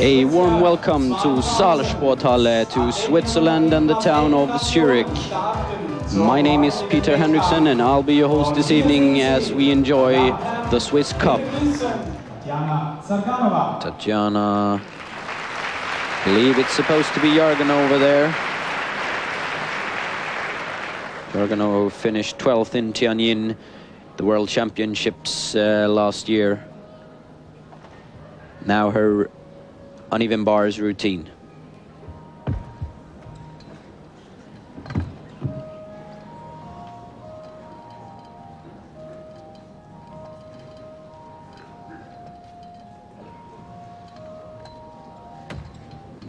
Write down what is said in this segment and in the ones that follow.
A warm welcome to Saarsporthalle, to Switzerland and the town of Zurich. My name is Peter Henriksen and I'll be your host this evening as we enjoy the Swiss Cup. Tatjana, I believe it's supposed to be Jörgen over there. Jörgen finished 12th in Tianjin, the World Championships last year. Now her uneven bars routine.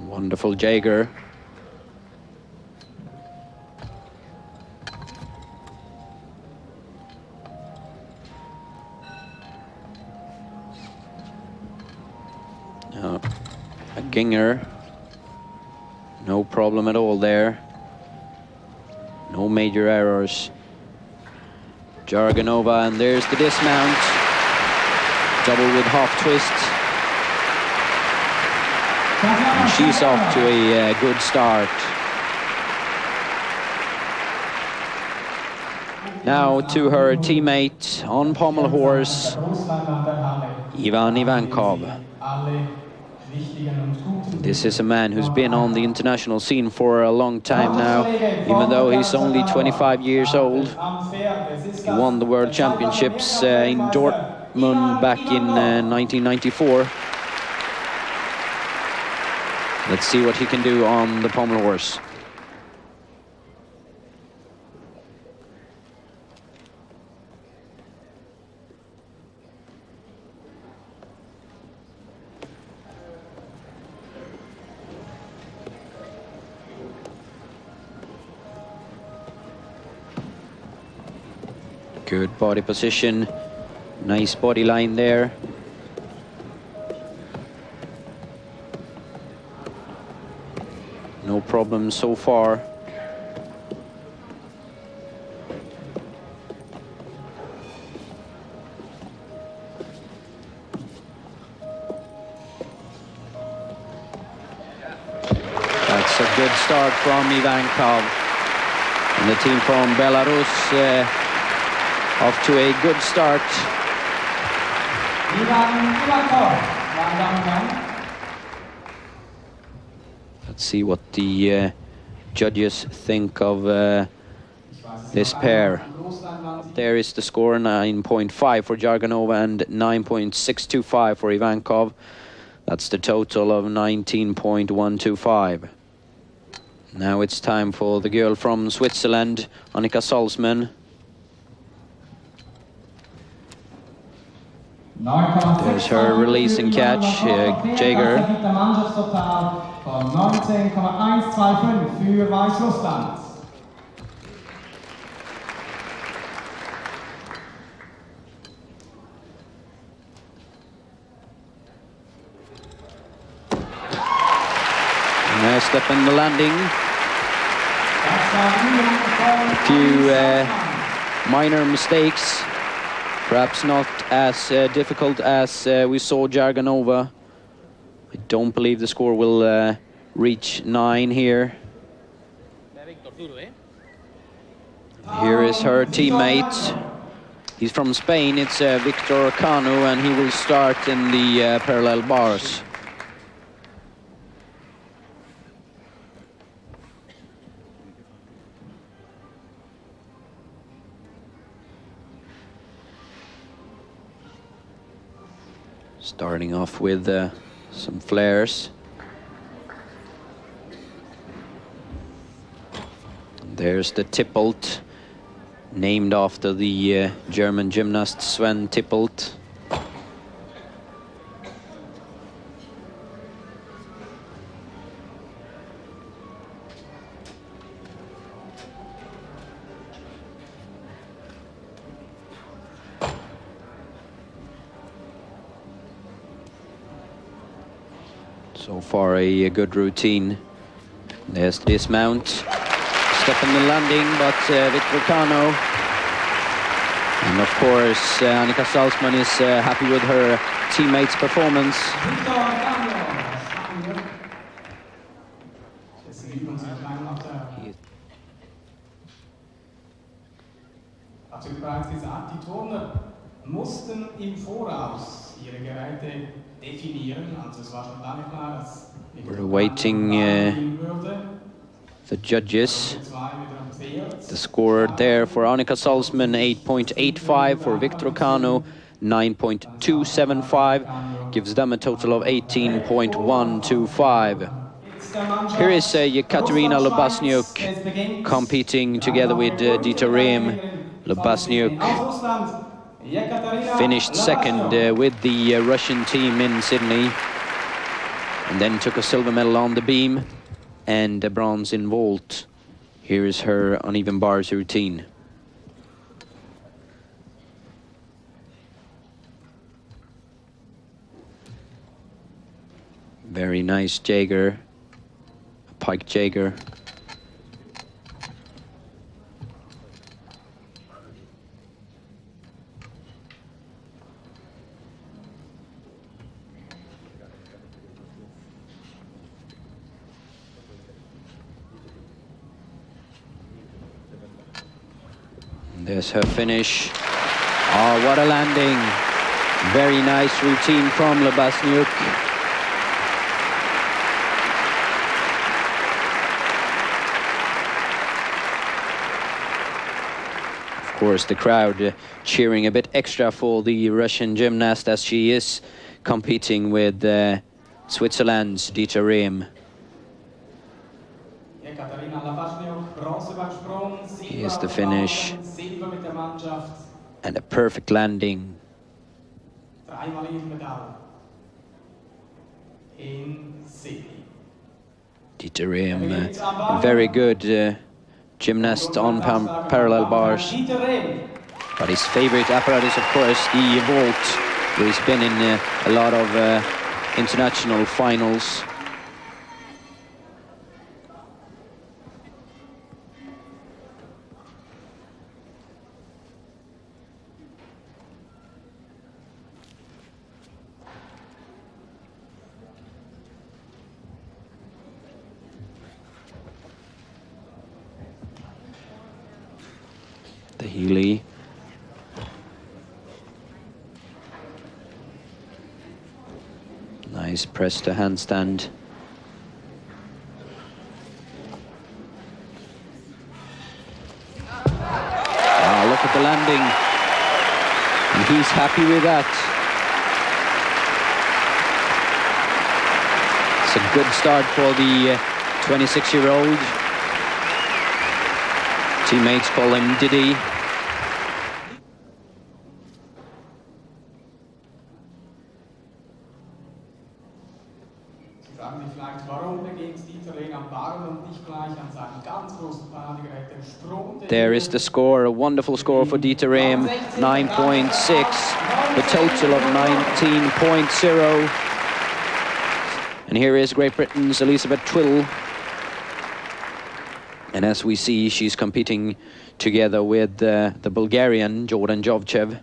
Wonderful Jaeger. A Ginger, no problem at all there. No major errors. Jarganova, and there's the dismount. Double with half twist. And she's off to a good start. Now to her teammate on pommel horse, Ivan Ivankov. This is a man who's been on the international scene for a long time now, even though he's only 25 years old. He won the World Championships in Dortmund back in 1994. Let's see what he can do on the pommel horse. Good body position, nice body line there. No problem so far. That's a good start from Ivankov. And the team from Belarus off to a good start. Let's see what the judges think of this pair. There is the score, 9.5 for Jarganova and 9.625 for Ivankov. That's the total of 19.125. Now it's time for the girl from Switzerland, Annika Salzman. There's her release and catch, Jaeger. Nice step in the landing. A few minor mistakes. Perhaps not as difficult as we saw Jarganova. I don't believe the score will reach 9 here. Here is her teammate. He's from Spain. It's Victor Cano, and he will start in the parallel bars. Starting off with some flares. There's the Tippelt, named after the German gymnast Sven Tippelt. So far a good routine. There's the dismount. Step in the landing, but Victor Cano. And of course, Annika Salzman is happy with her teammates' performance. Dessen üben Sie kleinen Abteil. Natürlich bereits gesagt, die Turner mussten im Voraus ihre Geräte definieren. Also es war schon lange klar, dass we're awaiting the judges. The score there for Annika Salzman, 8.85, for Victor Cano, 9.275, gives them a total of 18.125. Here is Yekaterina Lobasnyuk competing together with Dieter Rehm. Lobasnyuk finished second with the Russian team in Sydney, and then took a silver medal on the beam and a bronze in vault. Here is her uneven bars routine. Very nice Jaeger, a pike Jaeger. There's her finish. Oh, what a landing. Very nice routine from Lobasnyuk. Of course, the crowd cheering a bit extra for the Russian gymnast, as she is competing with Switzerland's Dieter Rehm. Here's the finish. And a perfect landing. Dieter Rehm, very good gymnast on parallel bars. But his favorite apparatus, of course, the vault, where he's been in a lot of international finals. The Healy. Nice press to handstand. Wow, look at the landing. And he's happy with that. It's a good start for the 26-year-old. Teammates call him Diddy. There is the score, a wonderful score for Dieter Rehm, 9.6, a total of 19.0. And here is Great Britain's Elizabeth Twiddle. And as we see, she's competing together with the Bulgarian Jordan Jovchev.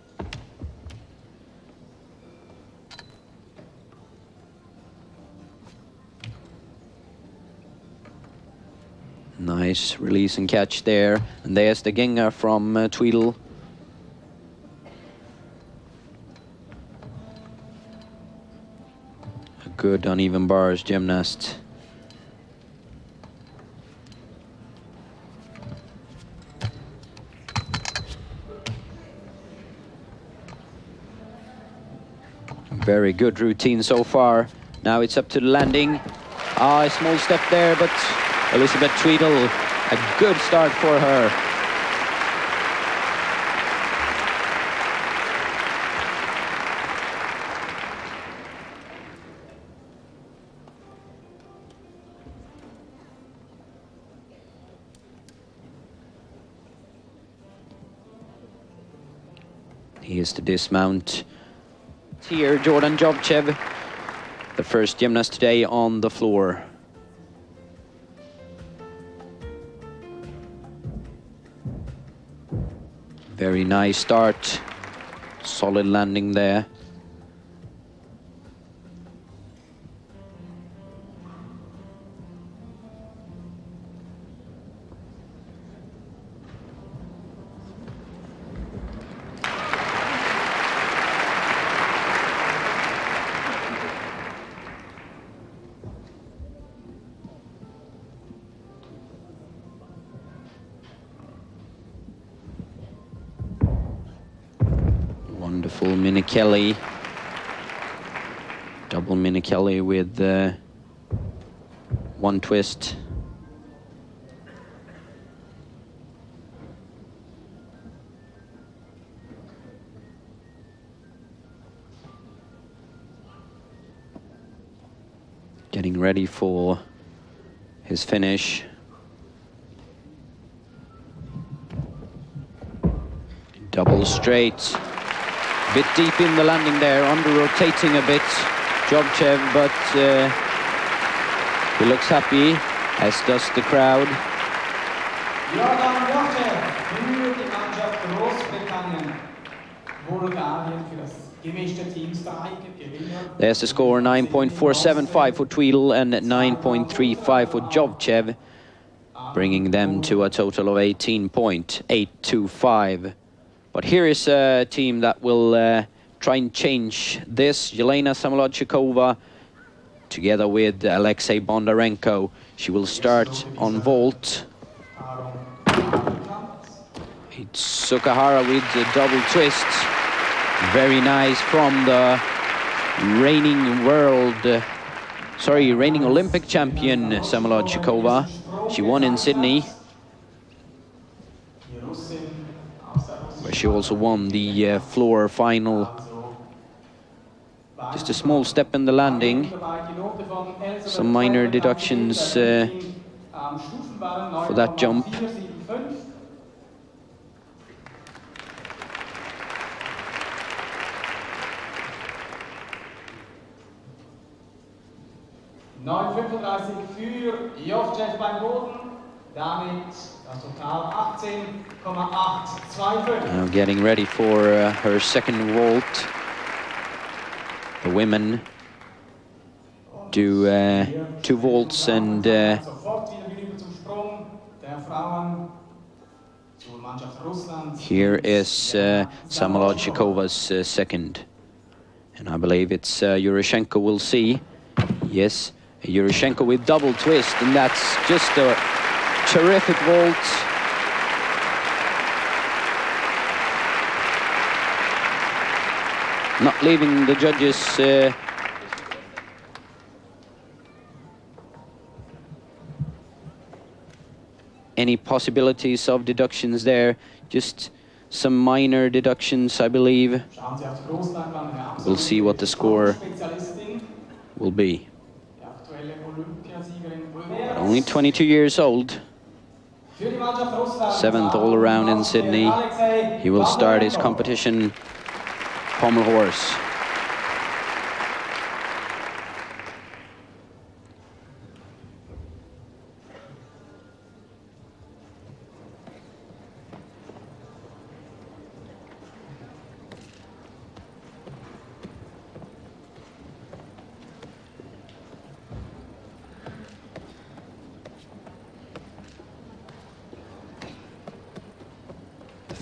Nice release and catch there. And there's the Genga from Tweedle. A good uneven bars gymnast. Very good routine so far. Now it's up to the landing. A small step there, but Elizabeth Tweedle, a good start for her. Here's the dismount. Here, Jordan Jovchev, the first gymnast today on the floor. Very nice start, solid landing there. Wonderful mini Kelly. Double mini Kelly with one twist. Getting ready for his finish. Double straight. Bit deep in the landing there, under-rotating a bit, Jovchev, but he looks happy, as does the crowd. There's the score, 9.475 for Tweedle and 9.35 for Jovchev, bringing them to a total of 18.825. But here is a team that will try and change this. Yelena Samolodchikova, together with Alexei Bondarenko. She will start on vault. It's Sukahara with the double twist. Very nice from the reigning reigning Olympic champion Samolodchikova. She won in Sydney, where she also won the floor final. Just a small step in the landing. Some minor deductions for that jump. Now getting ready for her second vault. The women do 2 vaults, and here is Samolodchikova's second. And I believe it's Yuroshenko will see. Yes, Yuroshenko with double twist, and that's just a terrific vault. Not leaving the judges any possibilities of deductions there. Just some minor deductions, I believe. We'll see what the score will be. Only 22 years old. 7th all around in Sydney. He will start his competition pommel horse.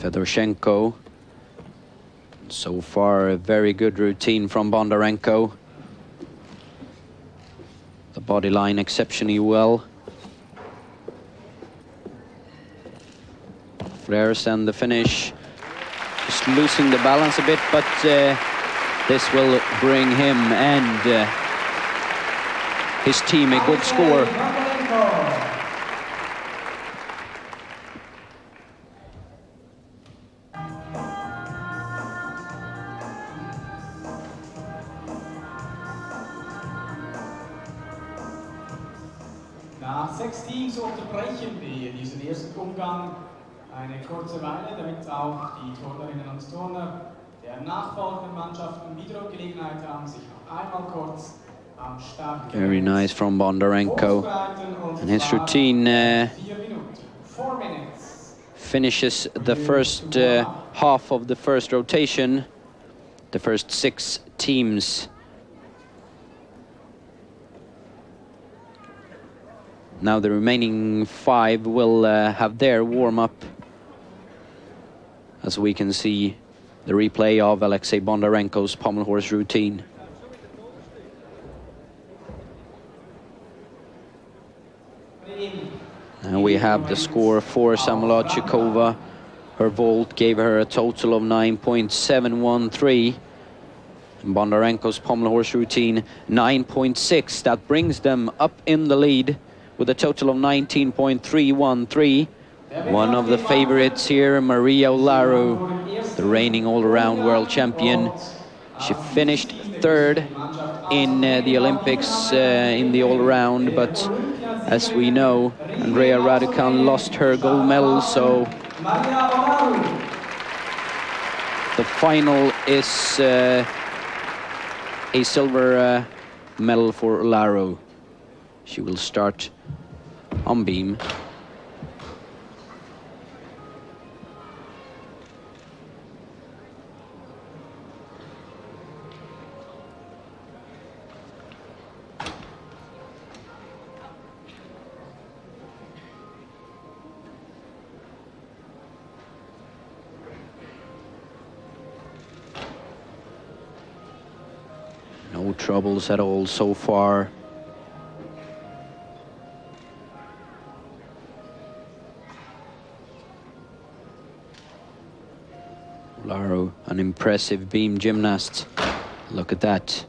Fedorchenko. So far, a very good routine from Bondarenko. The body line exceptionally well. Flares and the finish. Just losing the balance a bit, but this will bring him and his team a good score. Nach 6 Teams unterbrechen wir diesen ersten Umgang eine kurze Weile, damit auch die Turnerinnen und Turner der nachfolgenden Mannschaften wieder Gelegenheit haben, sich noch einmal kurz am Start. Very nice from Bondarenko, and his routine 4 minutes. Finishes the first half of the first rotation. The first 6 teams. Now the remaining 5 will have their warm-up, as we can see the replay of Alexei Bondarenko's pommel horse routine. And we have the score for Samolodchikova. Her vault gave her a total of 9.713. And Bondarenko's pommel horse routine, 9.6. That brings them up in the lead with a total of 19.313. One of the favorites here, Maria Olaru, the reigning all-around world champion. She finished third in the Olympics in the all-around, but as we know, Andrea Raducan lost her gold medal, so the final is a silver medal for Olaru. She will start on beam. No troubles at all so far. Olaru, an impressive beam gymnast. Look at that.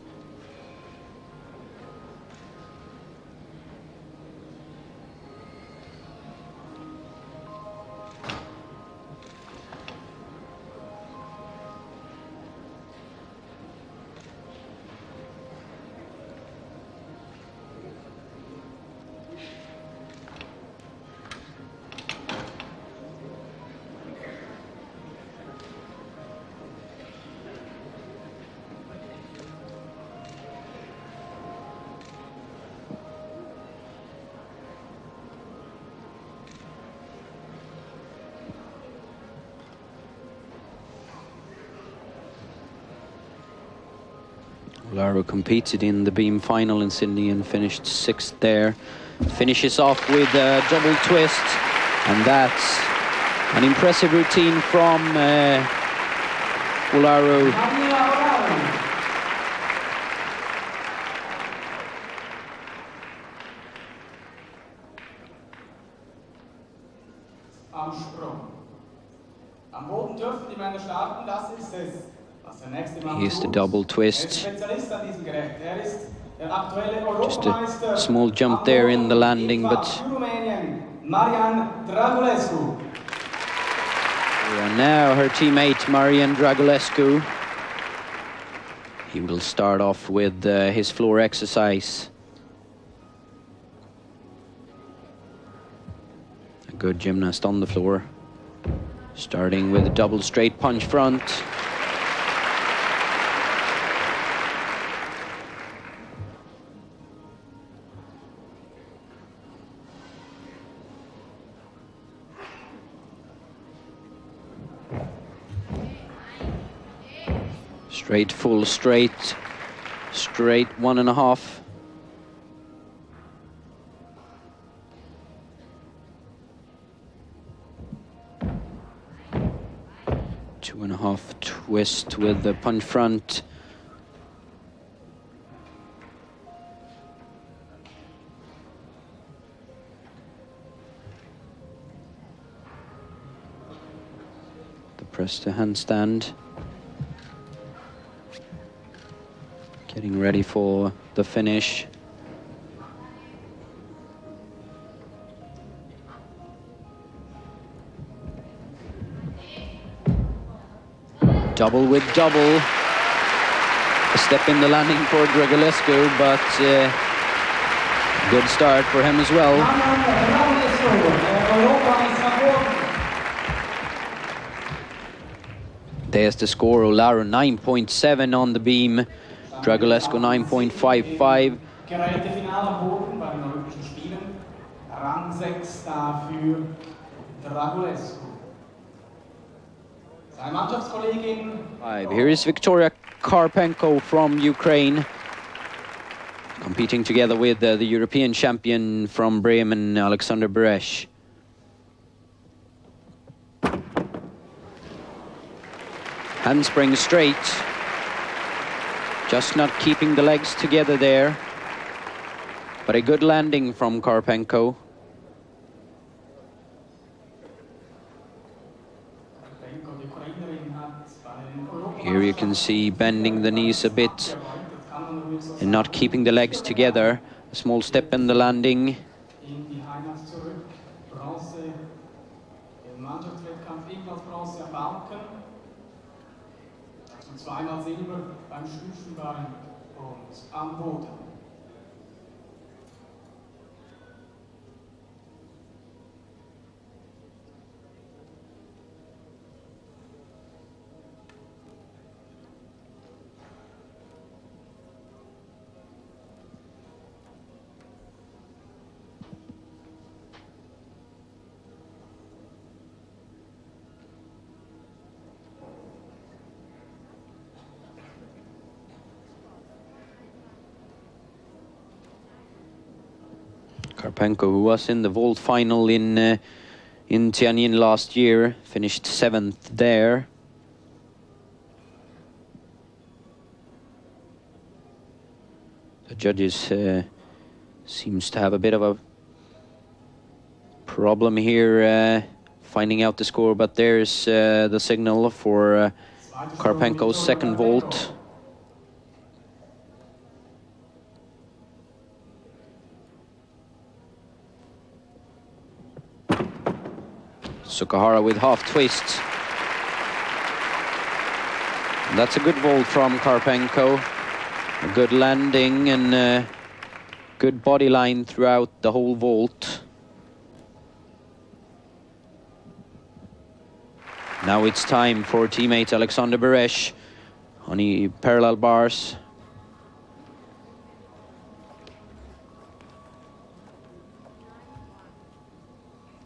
Olaru competed in the beam final in Sydney and finished 6th there. Finishes off with a double twist, and that's an impressive routine from Olaru. Am Sprung. Am Boden dürfen die Männer starten, das ist es. Here's the double twist. Just a small jump there in the landing, but and now her teammate Marian Dragulescu. He will start off with his floor exercise. A good gymnast on the floor. Starting with a double straight punch front. Straight, full, straight, 1.5. Two and a half twist with the punch front. The press to handstand. Getting ready for the finish. Double with double. A step in the landing for Dragulescu, but good start for him as well. There's the score. Olaru 9.7 on the beam. Dragulescu 9.55. Gereihte Finale am Boden bei den Olympischen Spielen. Rang 6 dafür Dragulescu. Seine Mannschaftskollegin. Here is Victoria Karpenko from Ukraine, competing together with the European champion from Bremen, Alexander Beresh. Handspring straight. Just not keeping the legs together there. But a good landing from Karpenko. Here you can see bending the knees a bit and not keeping the legs together. A small step in the landing. In die Heimat zurück. Bronze im Mannschaftswettkampf, ebenfalls Bronze am Balken. Dazu zweimal Silber beim Stufenbarren und am Boden. Karpenko, who was in the vault final in Tianjin last year, finished 7th there. The judges seems to have a bit of a problem here finding out the score, but there's the signal for Karpenko's second vault. Sukahara with half twist. And that's a good vault from Karpenko. A good landing and good body line throughout the whole vault. Now it's time for teammate Alexander Beresh on the parallel bars.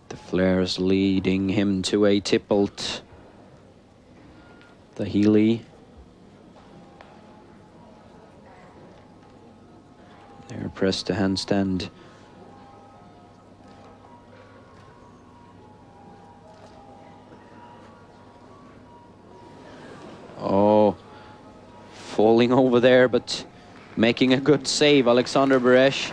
The flares leading him to a tippelt. The Healy. There, press to handstand. Oh, falling over there, but making a good save, Alexander Beresh.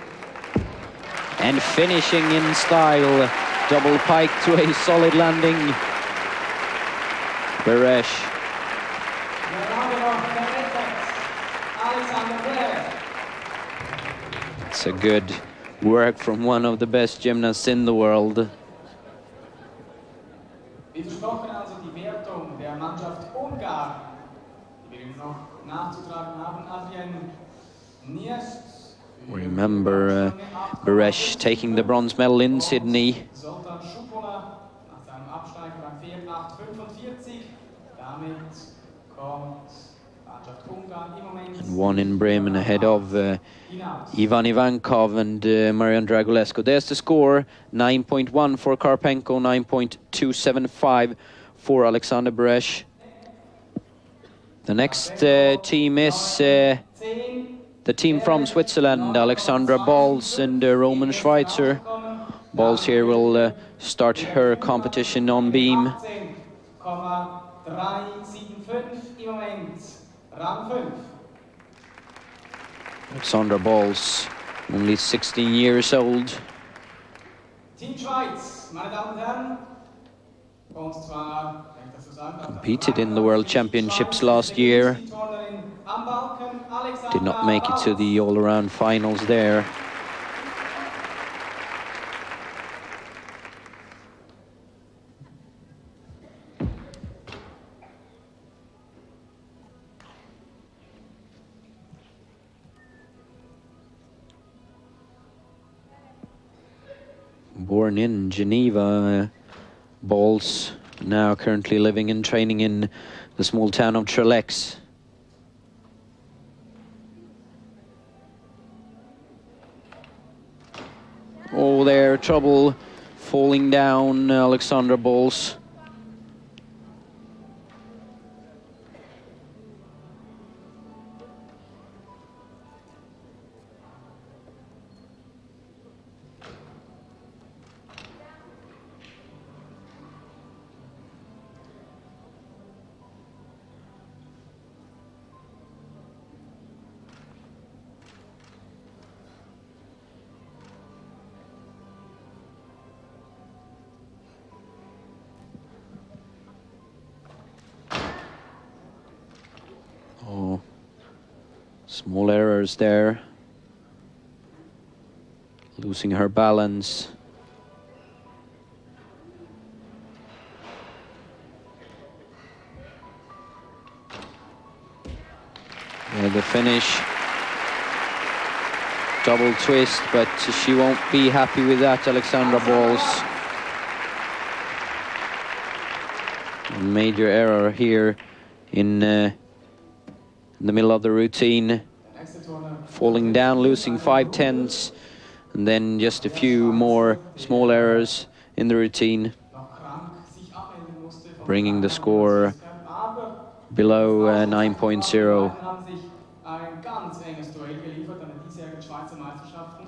And finishing in style. Double pike to a solid landing. Beresh. It's a good work from one of the best gymnasts in the world. Wie versprochen also die Wertung der Mannschaft Ungarn, die wir noch nachzutragen haben. Adrian Niest. Remember Beresh taking the bronze medal in Sydney. Zoltan Schupola nach seinem Absteig beim Pferd 8:45. Damit kommt Mannschaft Ungarn im Moment. And won in Bremen ahead of Ivan Ivankov and Marian Dragulescu. There's the score, 9.1 for Karpenko, 9.275 for Alexander Beresh. The next team is the team from Switzerland, Alexandra Balz and Roman Schweitzer. Balz here will start her competition on beam. 18,375 im Moment, Rang 5. Alexandra Balz, only 16 years old. Team Schweiz, meine Damen und Herren. Und zwar, competed in the World Championships last year. Did not make it to the all-around finals there. Born in Geneva, Balz, now currently living and training in the small town of Trelex. Oh, there, trouble falling down, Alexandra Balz. Small errors there. Losing her balance. Yeah, the finish. Double twist, but she won't be happy with that, Alexandra Balls. A major error here in the middle of the routine. Falling down, losing 5/10, and then just a few more small errors in the routine, bringing the score below 9.0. Ein ganz enges Duell geliefert an den diesjährigen Schweizer Meisterschaften.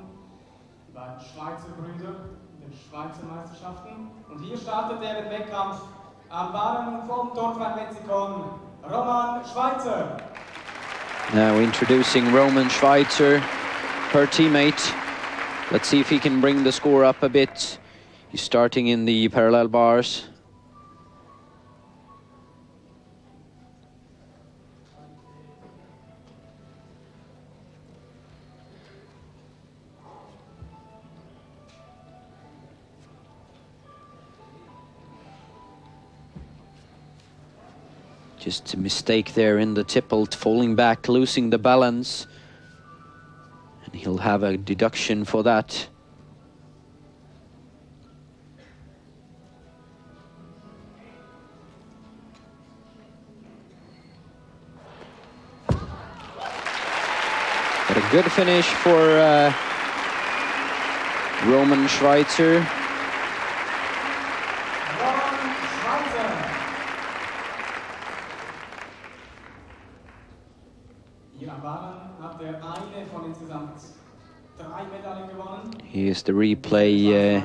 Die beiden Schweizer Brüder in den Schweizer Meisterschaften. Und hier startet er den Wettkampf am Bahn vom Turmverein Wetzikon, Roman Schweizer. Now introducing Roman Schweizer, her teammate. Let's see if he can bring the score up a bit. He's starting in the parallel bars. Just a mistake there in the tippled, falling back, losing the balance. And he'll have a deduction for that. But a good finish for Roman Schweizer. Here's the replay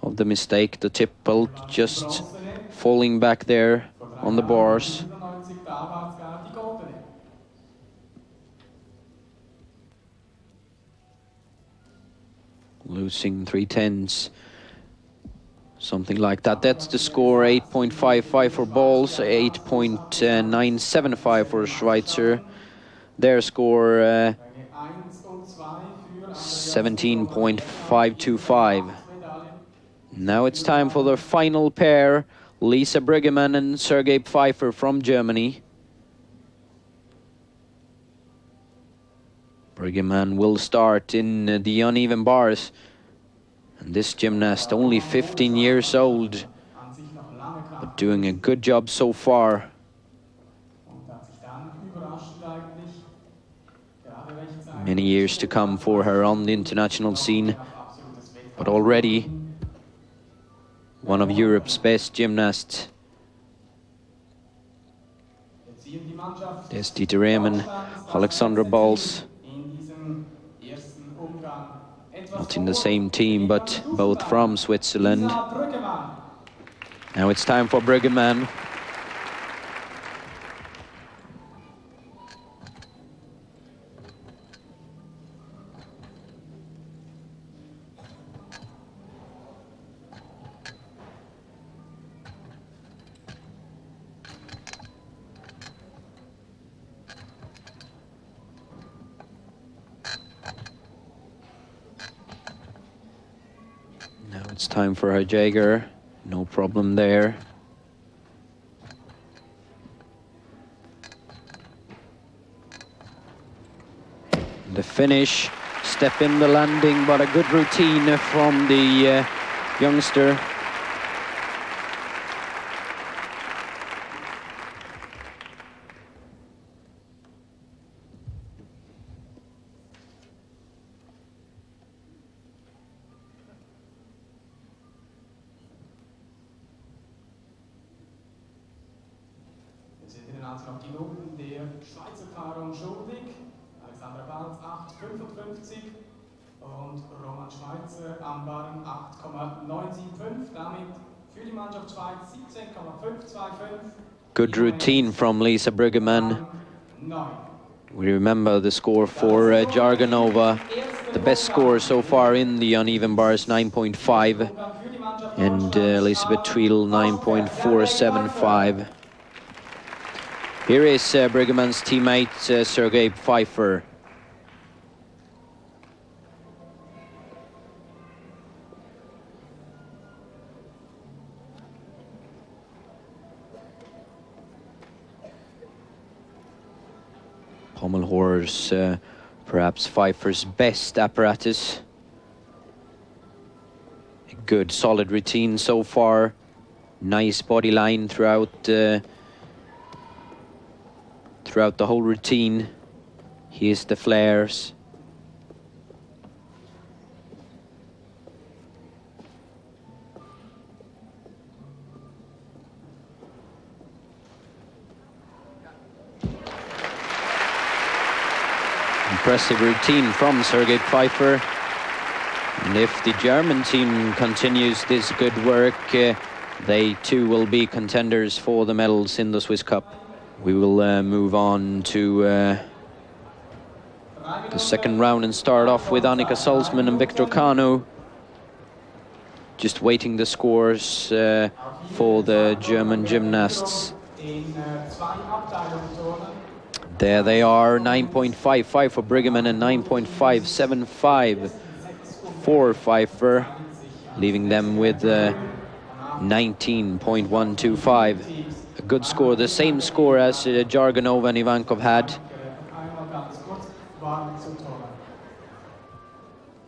of the mistake, the tipple, just falling back there on the bars. Losing 3/10, something like that. That's the score, 8.55 for Balls, 8.975 for Schweizer. Their score 17.525. Now it's time for the final pair, Lisa Brüggemann and Sergei Pfeiffer from Germany. Brüggemann will start in the uneven bars. And this gymnast, only 15 years old, but doing a good job so far. Many years to come for her on the international scene, but already one of Europe's best gymnasts. There's Dieter Rehmann, Alexandra Balls. Not in the same team, but both from Switzerland. Now it's time for Brüggemann. Now it's time for her Jaeger. No problem there. The finish, step in the landing, but a good routine from the youngster. Noch die Noten der Schweizer Paarung schuldig. Alexandra Balz 8,55 und Roman Schweizer am Barren 8,975. Damit für die Mannschaft Schweiz 17,525. Good routine from Lisa Brüggemann. We remember the score for Jarganova, the best score so far in the uneven bars, 9.5, and Elisabeth Tweedle 9.475. Here is Briggeman's teammate Sergei Pfeiffer. Pommel horse, perhaps Pfeiffer's best apparatus. A good solid routine so far. Nice body line throughout the whole routine. Here's the flares. Impressive routine from Sergei Pfeiffer. And if the German team continues this good work, they too will be contenders for the medals in the Swiss Cup. We will move on to the second round and start off with Annika Salzmann and Viktor Kanu. Just waiting the scores for the German gymnasts. There they are, 9.55 for Briggemann and 9.575 for Pfeiffer, leaving them with 19.125. A good score, the same score as Jarganova and Ivankov had.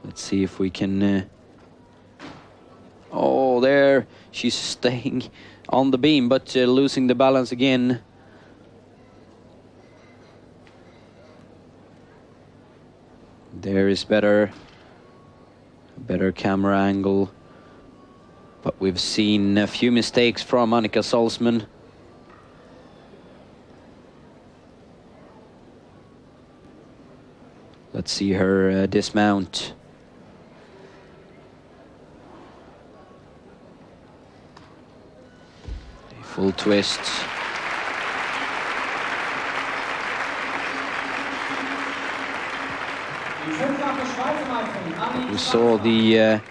Let's see if we can... oh, there, she's staying on the beam, but losing the balance again. There is better camera angle, but we've seen a few mistakes from Annika Salzmann. Let's see her dismount. A full twist. We saw the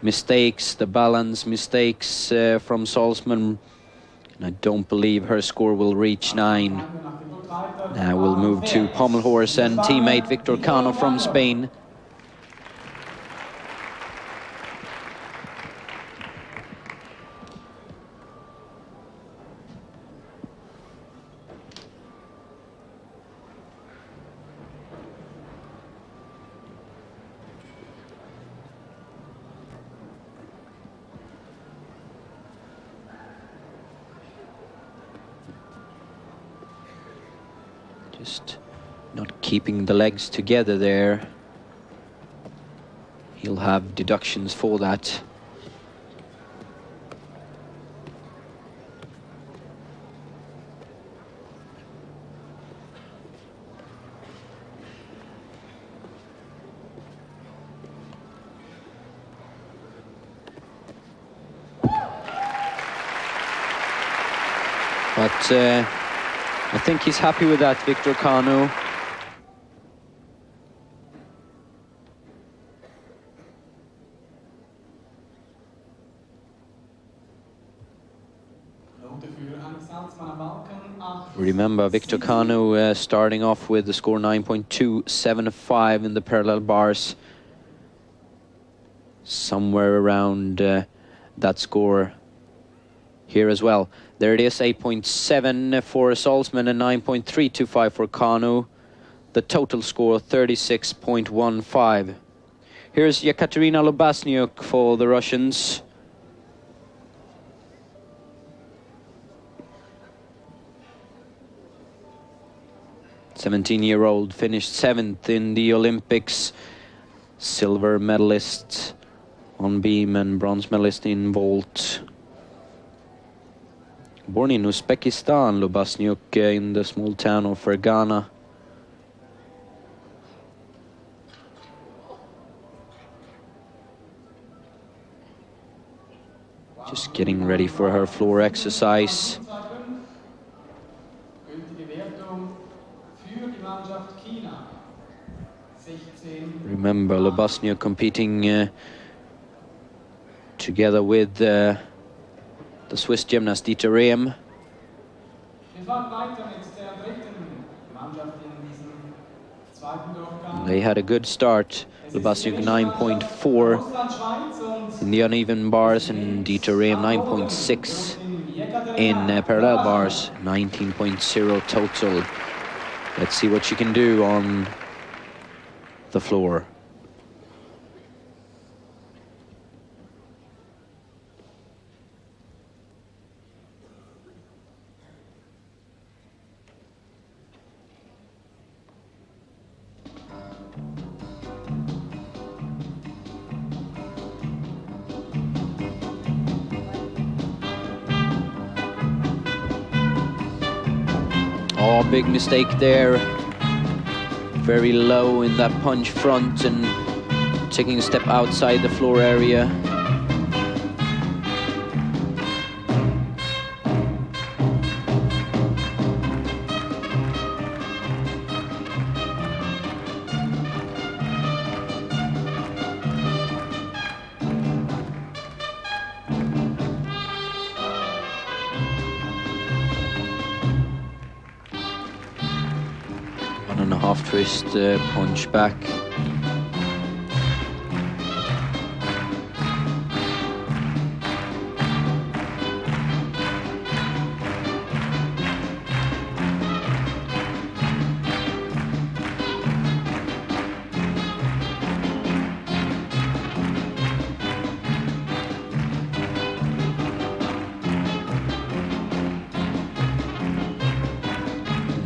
mistakes, the balance mistakes from Salzmann, and I don't believe her score will reach 9. Now we'll move to pommel horse and teammate Viktor Kanu from Spain. Just not keeping the legs together there. He'll have deductions for that. But I think he's happy with that, Viktor Kanu. Remember, Viktor Kanu starting off with the score 9.275 in the parallel bars. Somewhere around that score here as well. There it is, 8.7 for Salzmann and 9.325 for Kanu. The total score, 36.15. Here's Yekaterina Lubasnyuk for the Russians. "17-year-old finished 7th in the Olympics. Silver medalist on beam and bronze medalist in vault. Born in Uzbekistan, Lubasnyuk, in the small town of Fergana. Just getting ready for her floor exercise. Remember, Lubasnyuk competing together with the Swiss gymnast Dieter Rehm. fahren weiter mit der dritten Mannschaft in diesem zweiten Durchgang. They had a good start. Lubasnik 9.4 in the uneven bars, and Dieter Rehm 9.6 in parallel bars, 19.0 total. Let's see what she can do on the floor. Oh, big mistake there. Very low in that punch front and taking a step outside the floor area. Twist punch back.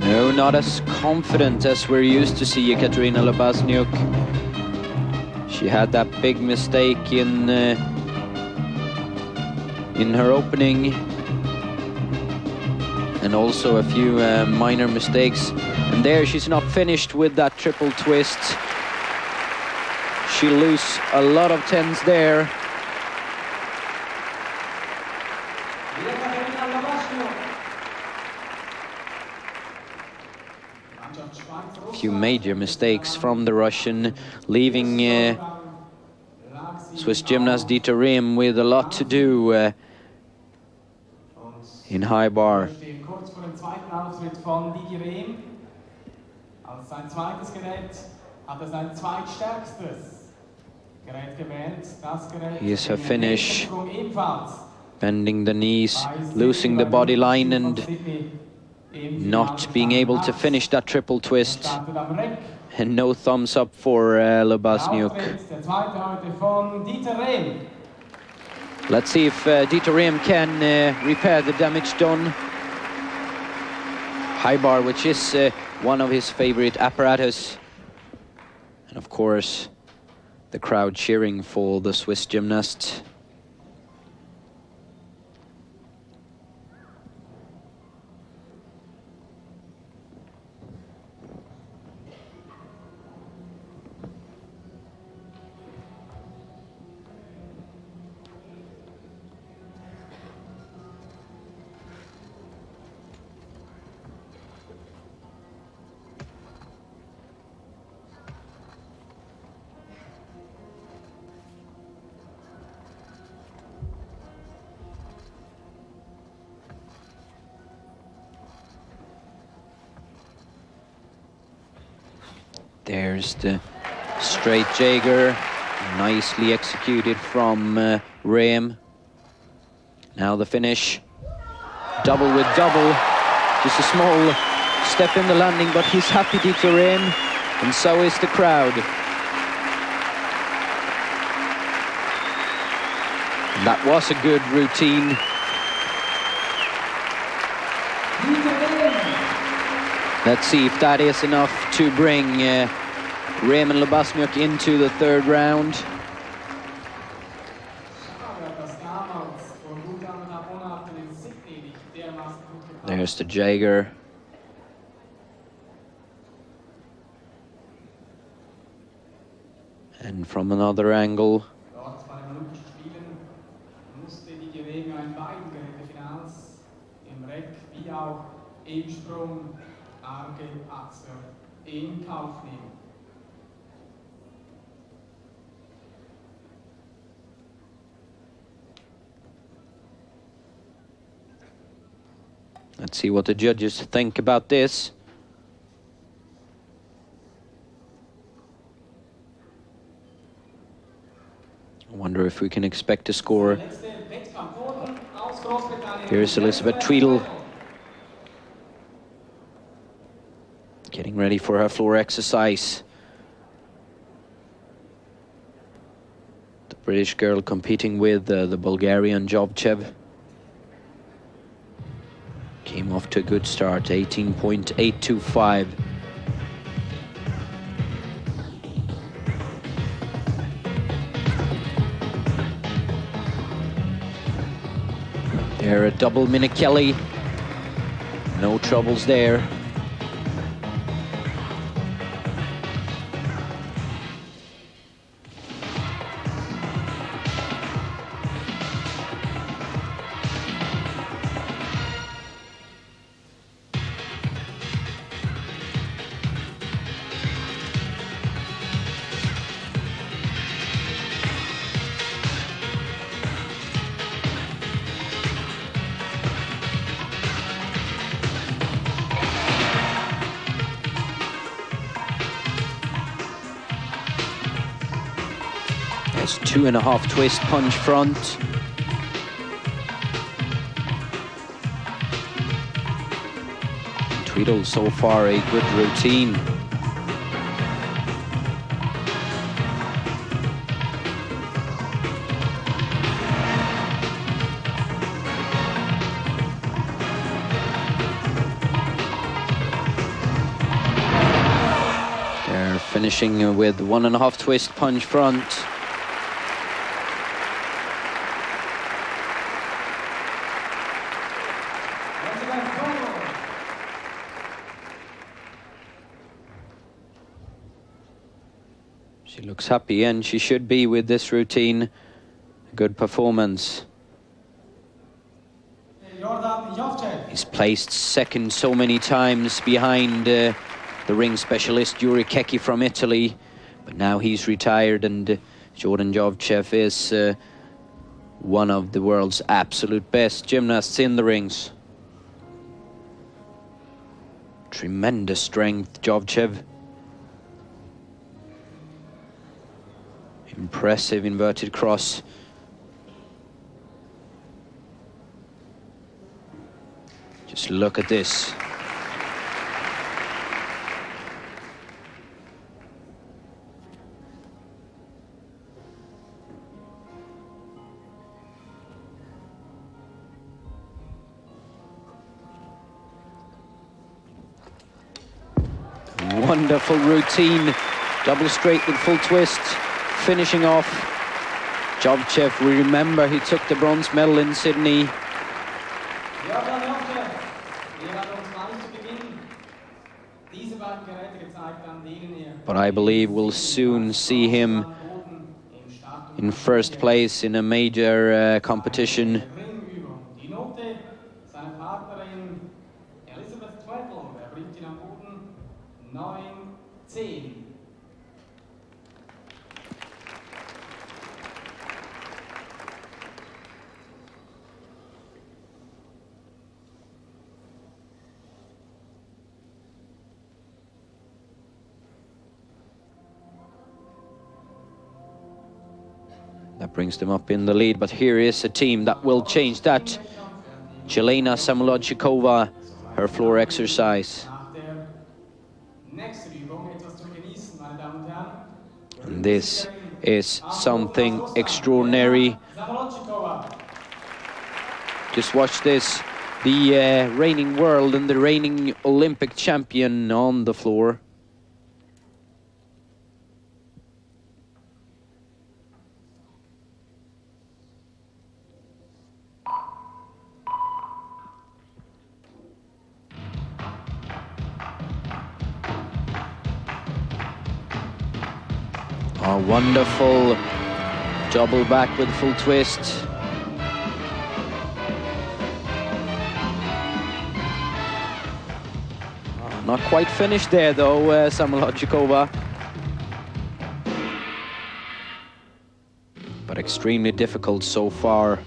No, not as confident as we're used to see Ekaterina Lubasniuk. She had that big mistake in her opening, and also a few minor mistakes. And there, she's not finished with that triple twist. She loses a lot of tens there. Few major mistakes from the Russian, leaving Swiss gymnast Dieter Rehm with a lot to do in high bar. Kurz vor dem zweiten Auftritt von Dieter Rehm. Als sein zweites Gerät hat er sein zweitstärkstes Gerät gewählt. Das Gerät Here's her finish. Bending the knees, losing the body line, and not being able to finish that triple twist. And no thumbs up for Lubasniuk. Let's see if Dieter Rehm can repair the damage done. High bar, which is one of his favorite apparatus. And of course, the crowd cheering for the Swiss gymnast. There's the straight Jaeger, nicely executed from Rehm. Now the finish, double with double. Just a small step in the landing, but he's happy, Dieter Rehm, and so is the crowd. And that was a good routine. Let's see if that is enough to bring Rehm and Lubasniuk into the third round. There's the Jaeger. And from another angle. In Kauf nehmen. Let's see what the judges think about this. I wonder if we can expect a score. Here's Elizabeth Tweedle getting ready for her floor exercise. The British girl competing with the Bulgarian Jovchev. Came off to a good start, 18.825. There, a double Minikeli. No troubles there. There's 2.5 twist punch front. Tweedle so far a good routine. They're finishing with 1.5 twist punch front. She looks happy, and she should be with this routine. Good performance. He's placed second so many times behind the ring specialist Zurich from Italy, but now he's retired, and Jordan Jovchev is one of the world's absolute best gymnasts in the rings. Tremendous strength, Jovchev. Impressive inverted cross. Just look at this. Wonderful routine. Double straight with full twist. Finishing off. Jovchev, we remember he took the bronze medal in Sydney. But I believe we'll soon see him in first place in a major competition. That brings them up in the lead, but here is a team that will change that. Jelena Samolodchikova, her floor exercise. And this is something extraordinary. Just watch this. The reigning world and the reigning Olympic champion on the floor. Oh, wonderful double back with full twist. Not quite finished there though, Samolodchikova. But extremely difficult so far.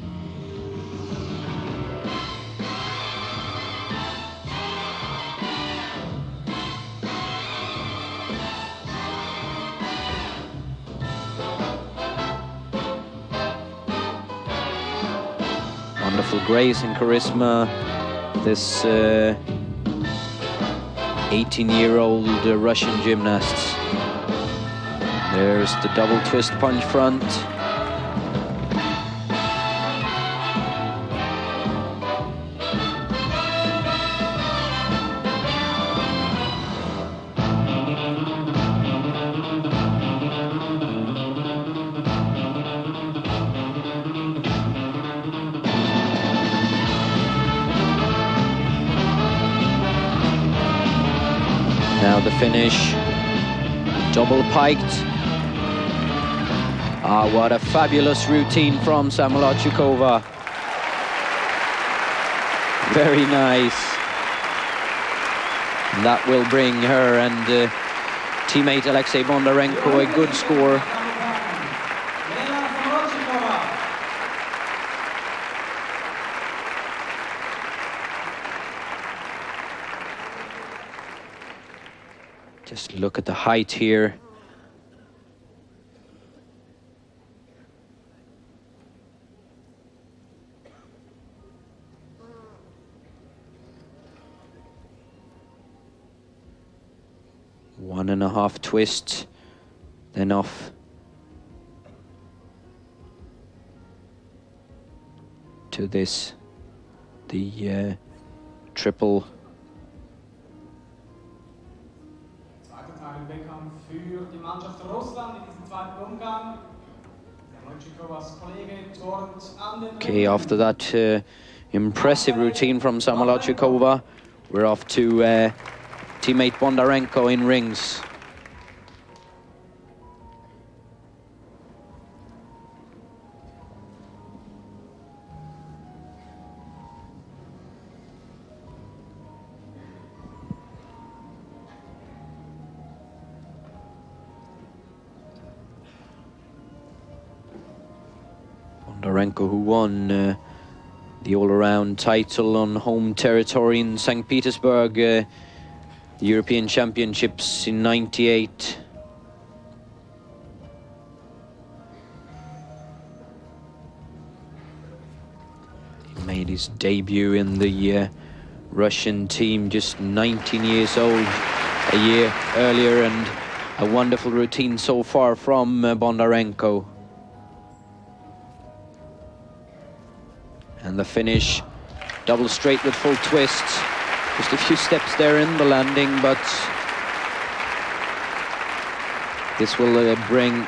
Wonderful grace and charisma. This 18-year-old Russian gymnast. There's the double twist punch front. Now the finish, double piked. Ah, what a fabulous routine from Samolotchikova. Very nice. That will bring her and teammate Alexei Bondarenko a good score. Just look at the height here. One and a half twists, then off to this, the triple. Für die Mannschaft Russland in diesem zweiten Umgang. Samolotchikovas Kollege turnt an den Okay, after that impressive routine from Samolotchikova, we're off to teammate Bondarenko in rings. Bondarenko, who won the all-around title on home territory in St. Petersburg, the European Championships in '98. He made his debut in the Russian team, just 19 years old, a year earlier, and a wonderful routine so far from Bondarenko. And the finish, double straight with full twist. Just a few steps there in the landing, but this will bring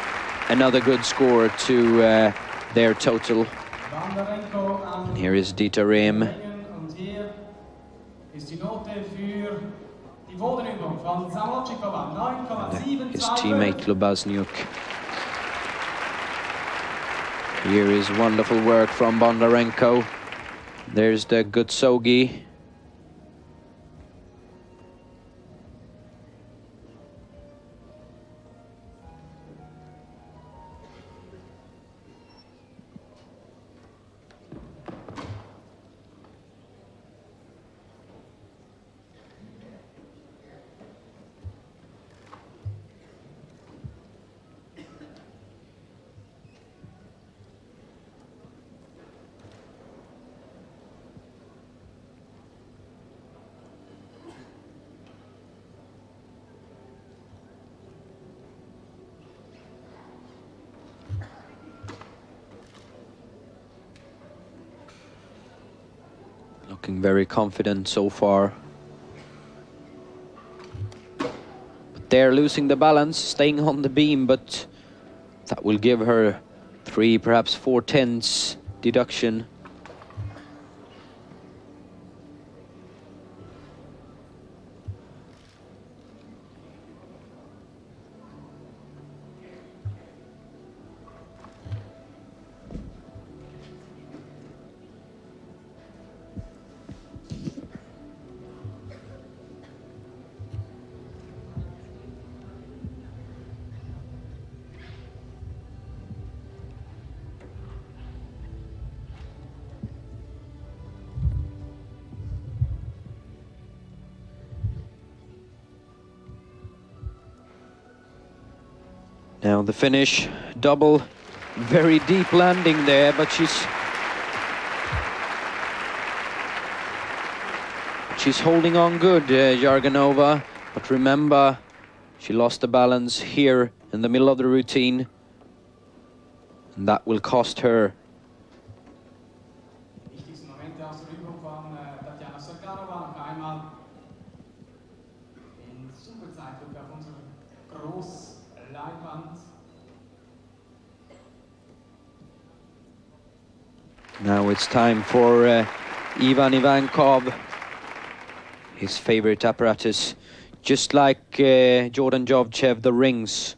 another good score to their total. And here is Dieter Rehm. Und hier ist die Note für die Bodenübung von Samolotchikova, 9,7. His teammate Lubazniuk. Here is wonderful work from Bondarenko. There's the Gutsogi. Looking very confident so far. But they're losing the balance, staying on the beam, but that will give her 3, perhaps 4/10 deduction. Now the finish, double, very deep landing there, but she's She's holding on good, Jarganova, but remember, she lost the balance here in the middle of the routine, and that will cost her. Now it's time for Ivan Ivankov, his favorite apparatus, just like Jordan Jovchev, the rings.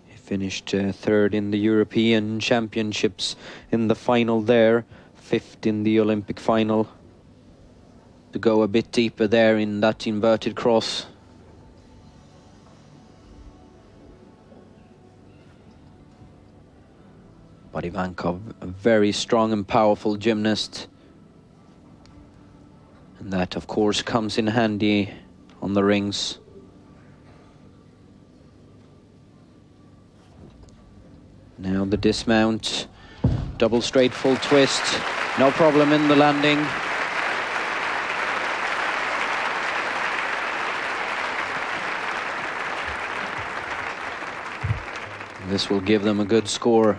He finished third in the European Championships in the final there, fifth in the Olympic final. To go a bit deeper there in that inverted cross. But Ivankov, a very strong and powerful gymnast. And that, of course, comes in handy on the rings. Now the dismount, double straight full twist, no problem in the landing. This will give them a good score.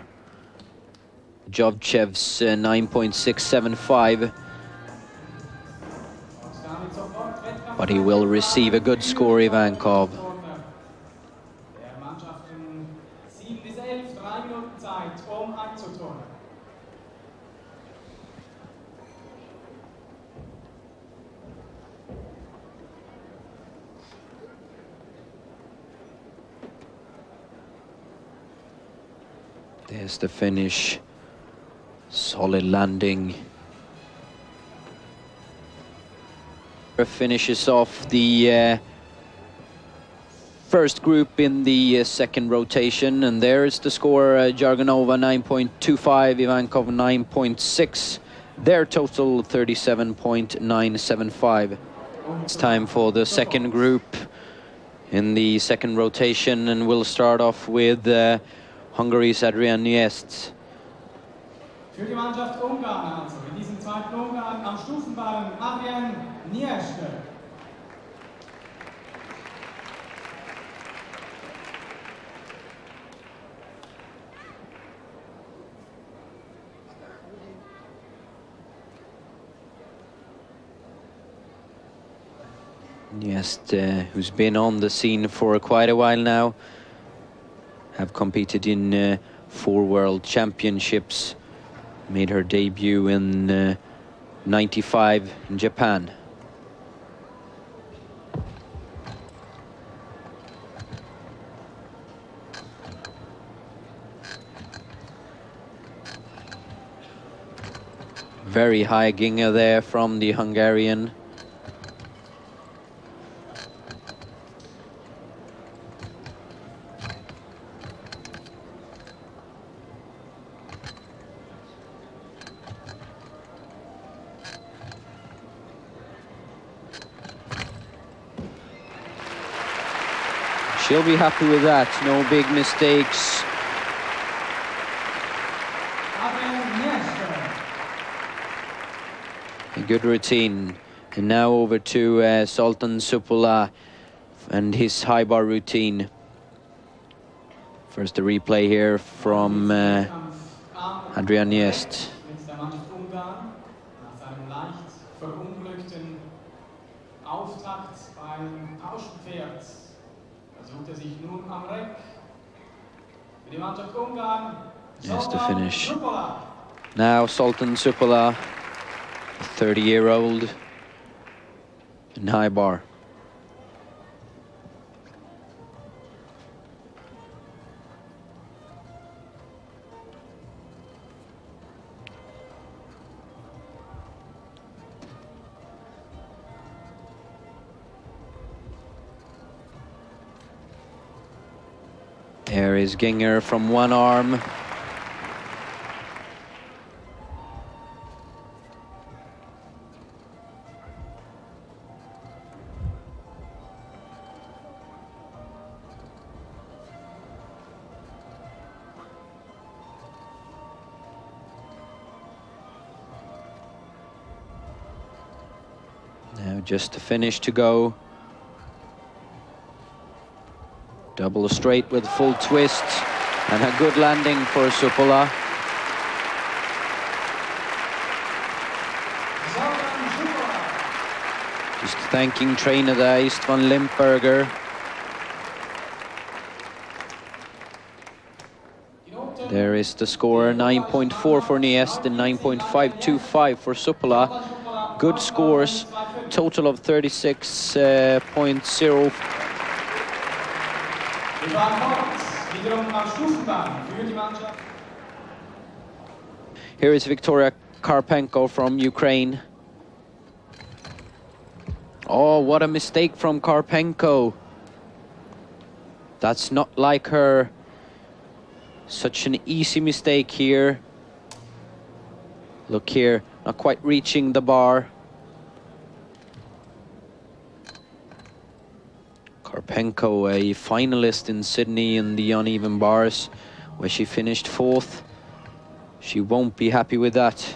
Jovchev's 9.675. But he will receive a good score, Ivankov. There's the finish. Solid landing. Finishes off the first group in the second rotation, and there's the score. Jarganova 9.25, Ivankov 9.6. Their total 37.975. It's time for the second group in the second rotation, and we'll start off with Hungary's Adrian Niest. Für die Mannschaft Ungarn also, in diesem zweiten Ungarn am Stufenbarren Adrian Niest. Niest, who's been on the scene for quite a while now, have competed in 4 World Championships. Made her debut in '95 in Japan. Very high ginger there from the Hungarian. She'll be happy with that, no big mistakes. A good routine. And now over to Sultan Supula and his high bar routine. First a replay here from Adrian Niest. Yes, the finish. Now Sultan Supula, 30-year-old in high bar. There is Ginger from one arm. Just a finish to go. Double straight with full twist and a good landing for Supola. Just thanking trainer there, Istvan Limperger. There is the score, 9.4 for Niest and 9.525 for Supola. Good scores, total of 36.0. Here is Victoria Karpenko from Ukraine. Oh, what a mistake from Karpenko. That's not like her. Such an easy mistake here. Look here, not quite reaching the bar. Karpenko, a finalist in Sydney in the uneven bars, where she finished 4th. She won't be happy with that.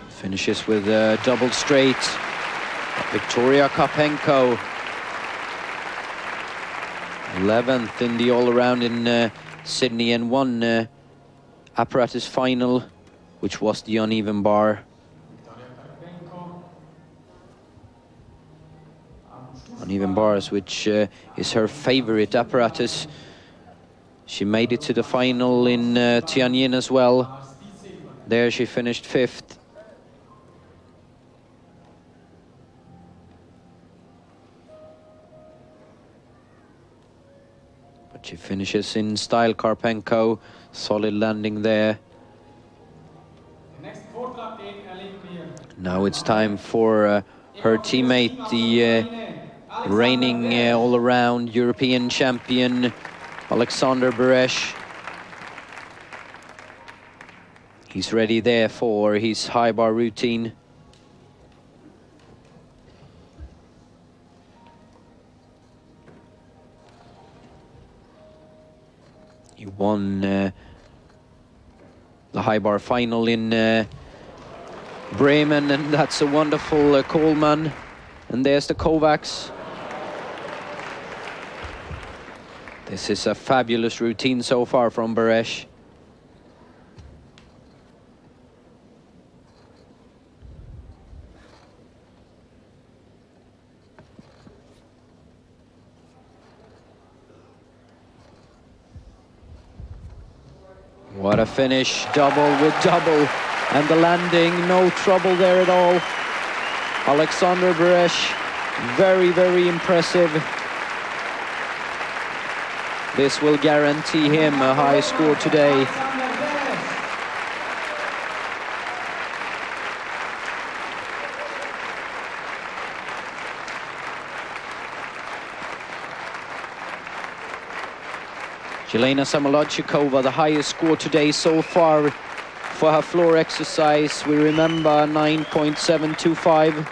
Finishes with a double straight. Victoria Karpenko, 11th in the all-around in Sydney, and won apparatus final, which was the uneven bar. Uneven bars, which is her favorite apparatus. She made it to the final in Tianjin as well. There she finished 5th. She finishes in style, Karpenko. Solid landing there. Now it's time for her teammate, the reigning all-around European champion, Alexander Beresh. He's ready there for his high bar routine. He won the high bar final in Bremen, and that's a wonderful Coleman. And there's the Kovacs. This is a fabulous routine so far from Beresh. What a finish, double with double, and the landing, no trouble there at all. Alexander Beresh, very, very impressive. This will guarantee him a high score today. Jelena Samolodchikova, the highest score today so far for her floor exercise. We remember 9.725.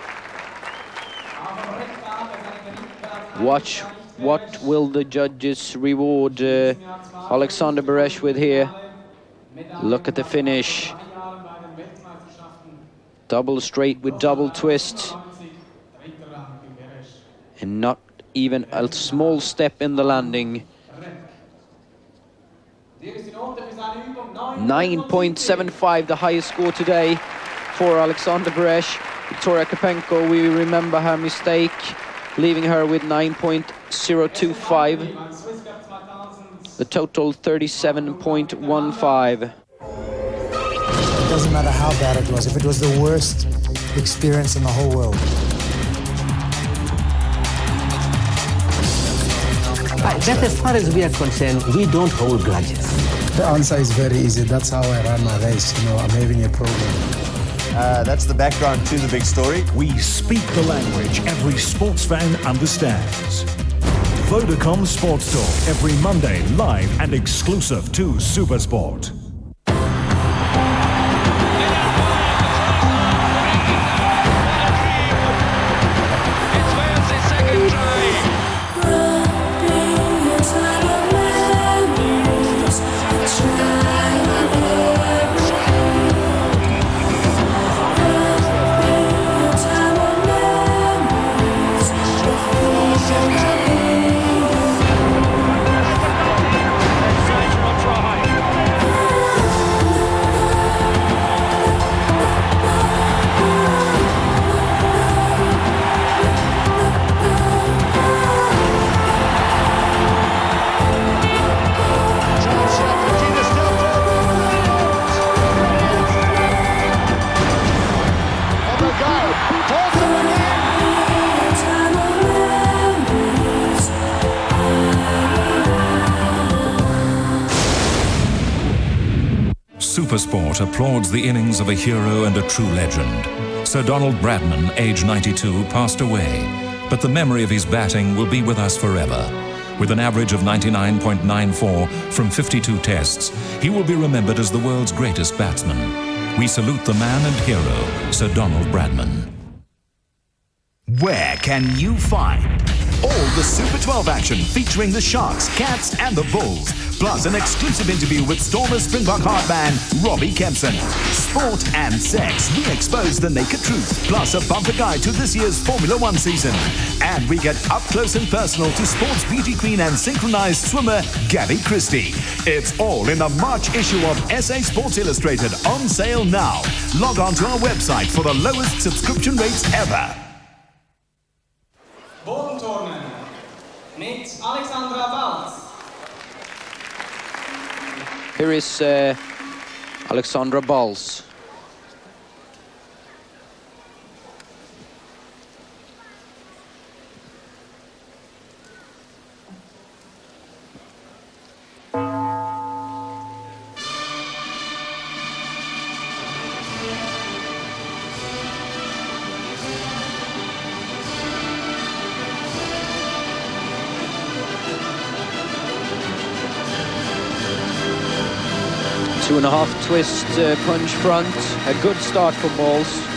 Watch what will the judges reward Alexander Beresh with here. Look at the finish. Double straight with double twist. And not even a small step in the landing. 9.75, the highest score today for Alexander Beresh. Victoria Karpenko, we remember her mistake, leaving her with 9.025. The total 37.15. It doesn't matter how bad it was, if it was the worst experience in the whole world. But as far as we are concerned, we don't hold grudges. The answer is very easy. That's how I run my race. You know, I'm having a program. That's the background to the big story. We speak the language every sports fan understands. Vodacom Sports Talk, every Monday, live and exclusive to Supersport. Supersport applauds the innings of a hero and a true legend. Sir Donald Bradman, age 92, passed away, but the memory of his batting will be with us forever. With an average of 99.94 from 52 tests, he will be remembered as the world's greatest batsman. We salute the man and hero, Sir Donald Bradman. Where can you find all the Super 12 action featuring the Sharks, Cats and the Bulls, plus an exclusive interview with Stormer Springbok hardman Robbie Kempson? Sport and sex, we expose the naked truth, plus a bumper guide to this year's Formula One season. And we get up close and personal to sports beauty queen and synchronized swimmer Gabby Christie. It's all in the March issue of SA Sports Illustrated, on sale now. Log on to our website for the lowest subscription rates ever. Bodenturnen mit Alexandra Balz. Here is Alexandra Balz. Two and a half twist punch front. A good start for Balz.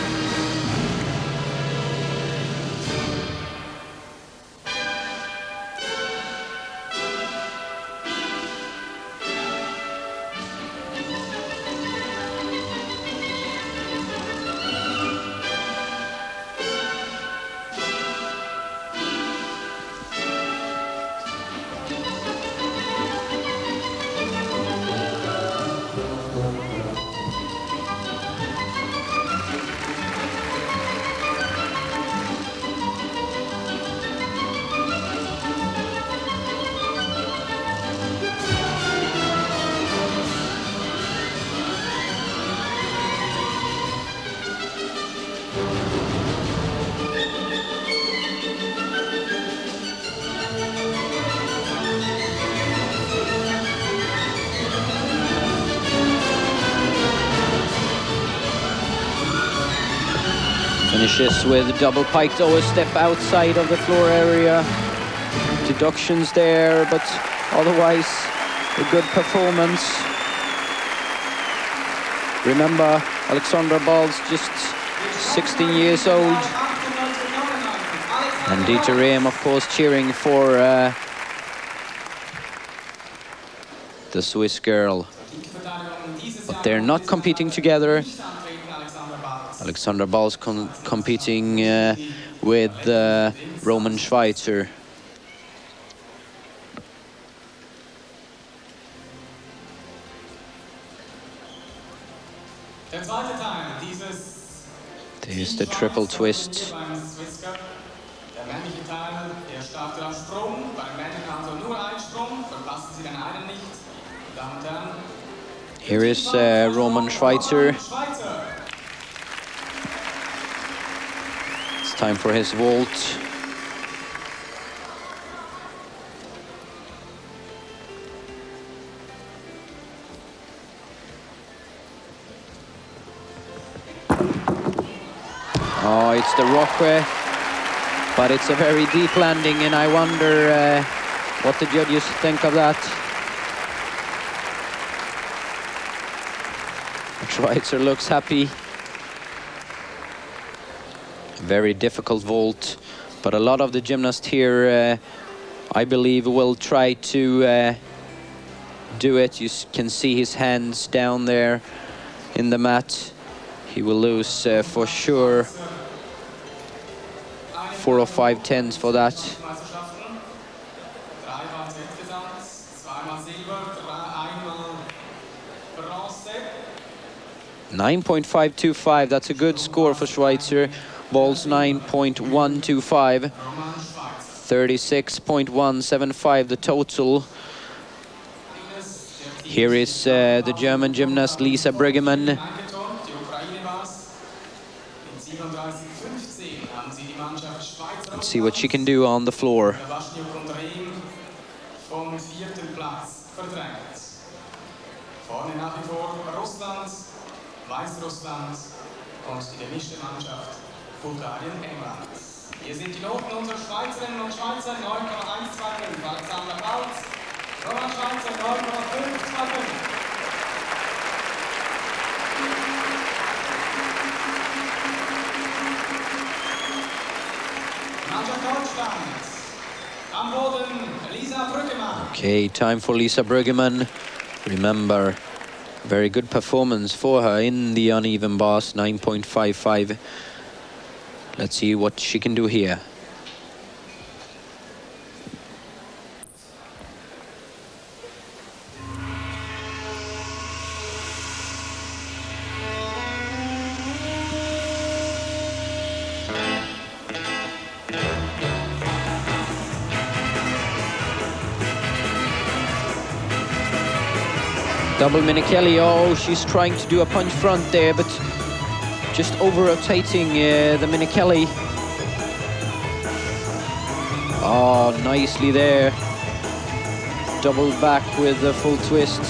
Finishes with double piked over step outside of the floor area. Deductions there, but otherwise a good performance. Remember, Alexandra Balz just 16 years old. And Dieter Rehm, of course, cheering for the Swiss girl. But they're not competing together. Alexandra Balz competing with Roman Schweitzer. There's the triple twist. Der männliche Teil, der startet am Sprung. Beim Männchen haben Sie nur einen Sprung, verpassen Sie den einen nicht. Damen und Herren. Here is Roman Schweitzer. It's time for his vault. Oh, it's the Rockway, but it's a very deep landing, and I wonder what the judges think of that. Schweitzer looks happy. Very difficult vault, but a lot of the gymnasts here, I believe, will try to do it. You can see his hands down there in the mat. He will lose for sure 4 or 5 tenths for that. 9.525, that's a good score for Schweitzer. Balz 9.125. 36.175 the total. Here is the German gymnast Lisa Briggemann. Let's see what she can do on the floor. Vorne nach wie vor Russland, Weißrussland und die gemischte Mannschaft Bulgarien-England. Hier sind die Noten unserer Schweizerinnen und Schweizer: 9,125, Alexander Balz, Roland Schweizer 9,525. Okay, time for Lisa Brüggemann. Remember, very good performance for her in the uneven bars, 9.55. Let's see what she can do here. Double Minikeli. Oh, she's trying to do a punch front there, but just over-rotating the Minikeli. Oh, nicely there. Double back with a full twist.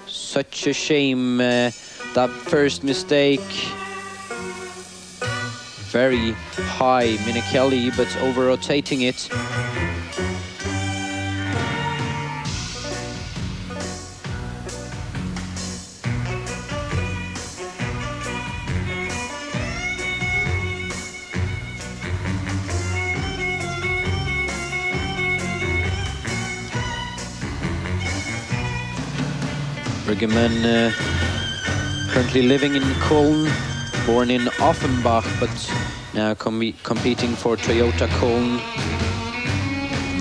Such a shame, that first mistake. Very high Minikeli, but over-rotating it. Brüggemann, currently living in Köln, born in Offenbach, but now competing for Toyota Köln.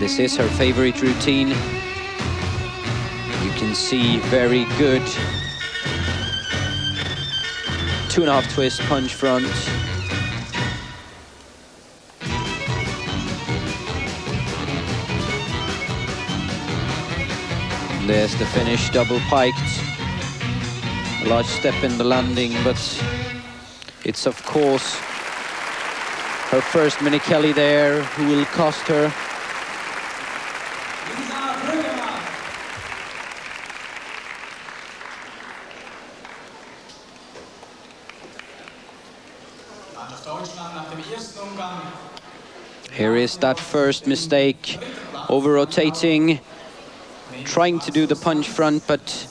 This is her favorite routine. You can see very good 2.5 twist punch front. There's the finish, double piked. A large step in the landing, but it's of course her first Minikeli there who will cost her. Here is that first mistake, over-rotating. Trying to do the punch front, but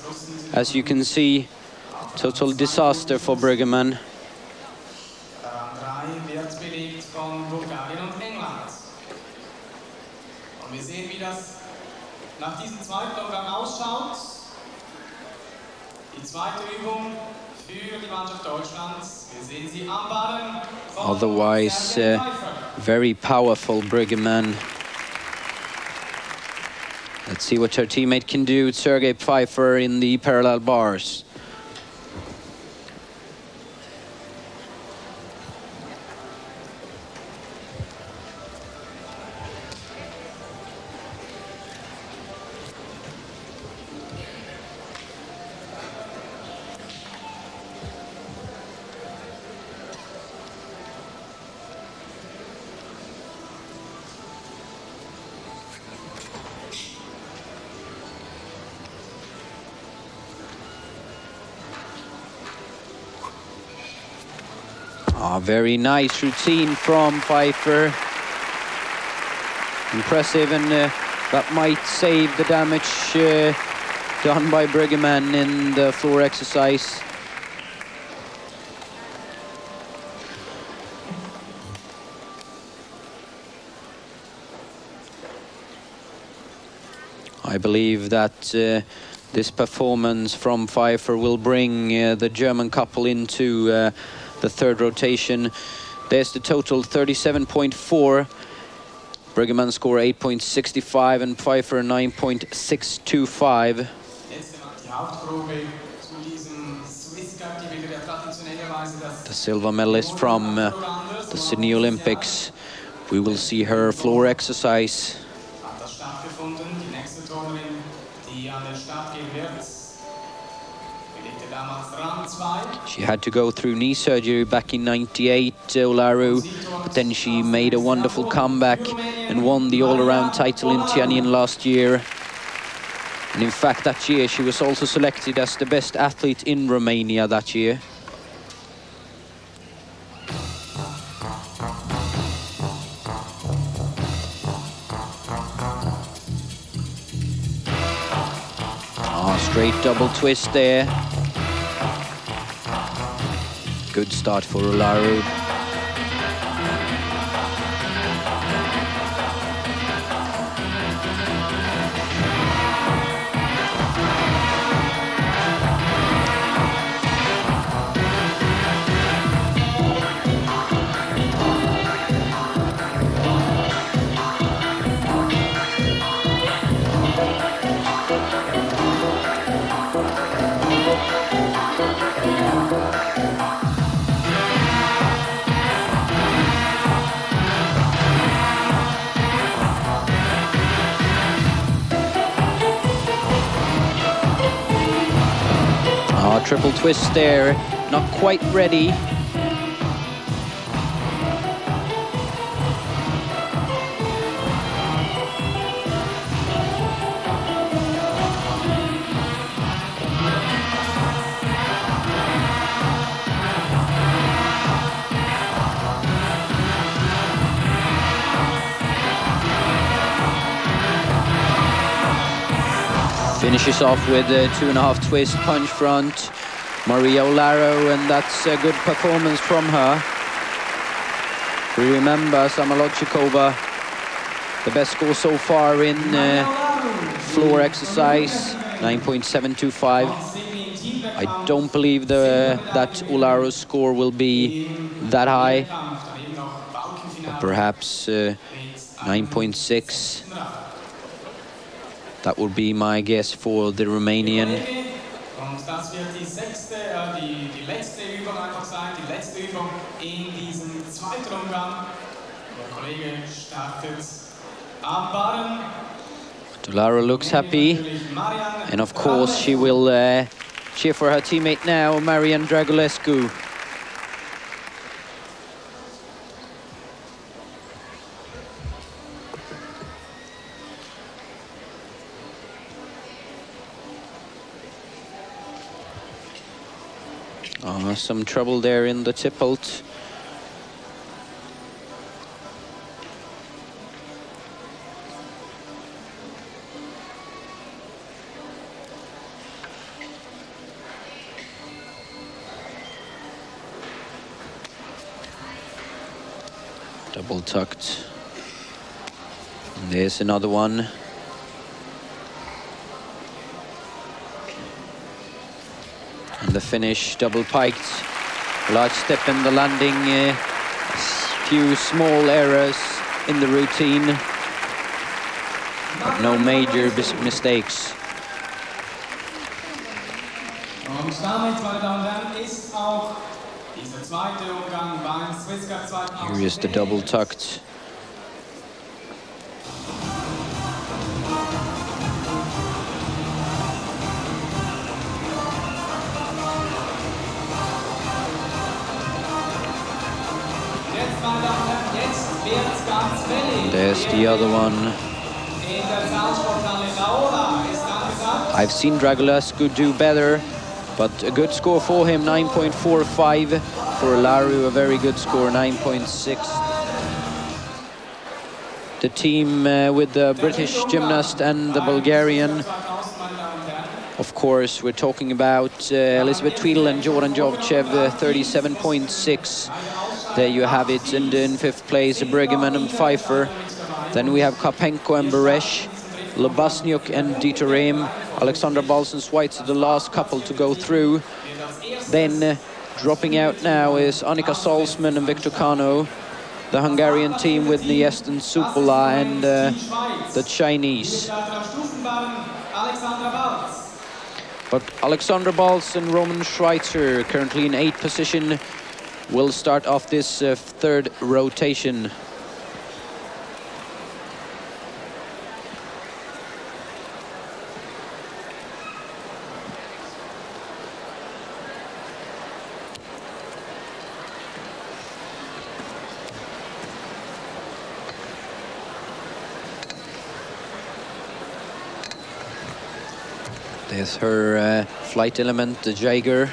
as you can see, total disaster for Brüggemann. Otherwise, very powerful Brüggemann. Let's see what her teammate can do. Sergei Pfeiffer in the parallel bars. Very nice routine from Pfeiffer. Impressive, and that might save the damage done by Brüggemann in the floor exercise. I believe that this performance from Pfeiffer will bring the German couple into the third rotation. There's the total, 37.4. Brüggemann score 8.65 and Pfeiffer 9.625. The silver medalist from the Sydney Olympics. We will see her floor exercise. She had to go through knee surgery back in '98, Olaru, but then she made a wonderful comeback and won the all-around title in Tianjin last year. And in fact, that year she was also selected as the best athlete in Romania that year. Straight double twist there. Good start for Olaru. Triple twist there, not quite ready. Finishes off with a 2.5 twist punch front. Maria Olaru, and that's a good performance from her. We remember Samolochikova, the best score so far in floor exercise, 9.725. I don't believe that Olaru's score will be that high, but perhaps 9.6. That would be my guess for the Romanian. Und das wird die letzte Übung einfach sein, die letzte Übung in diesem zweiten Umgang. Der Kollege startet am Barren. Olaru looks happy, and of course she will cheer for her teammate now, Marian Dragulescu. Some trouble there in the tippelt. Double tucked. And there's another one. And the finish, double piked. Large step in the landing, a few small errors in the routine, but no major mistakes. Und damit, meine Damen und Herren, ist auch dieser zweite Umgang beim Swiss Cup 2000. Here is the double tucked. And there's the other one. I've seen Dragulescu do better, but a good score for him, 9.45. For Olaru, a very good score, 9.6. The team with the British gymnast and the Bulgarian. Of course, we're talking about Elizabeth Tweedle and Jordan Jovchev, 37.6. There you have it, and in fifth place, Brigham and Pfeiffer. Then we have Karpenko and Beresh, Lobasnyuk and Dieter Rehm, Alexandra Balsens-White, the last couple to go through. Then dropping out now is Annika Salzman and Viktor Kano, the Hungarian team with Niesten Supola and the Chinese. But Alexandra Balz and Roman Schweitzer, currently in 8th position, will start off this third rotation. There's her flight element, the Jaeger.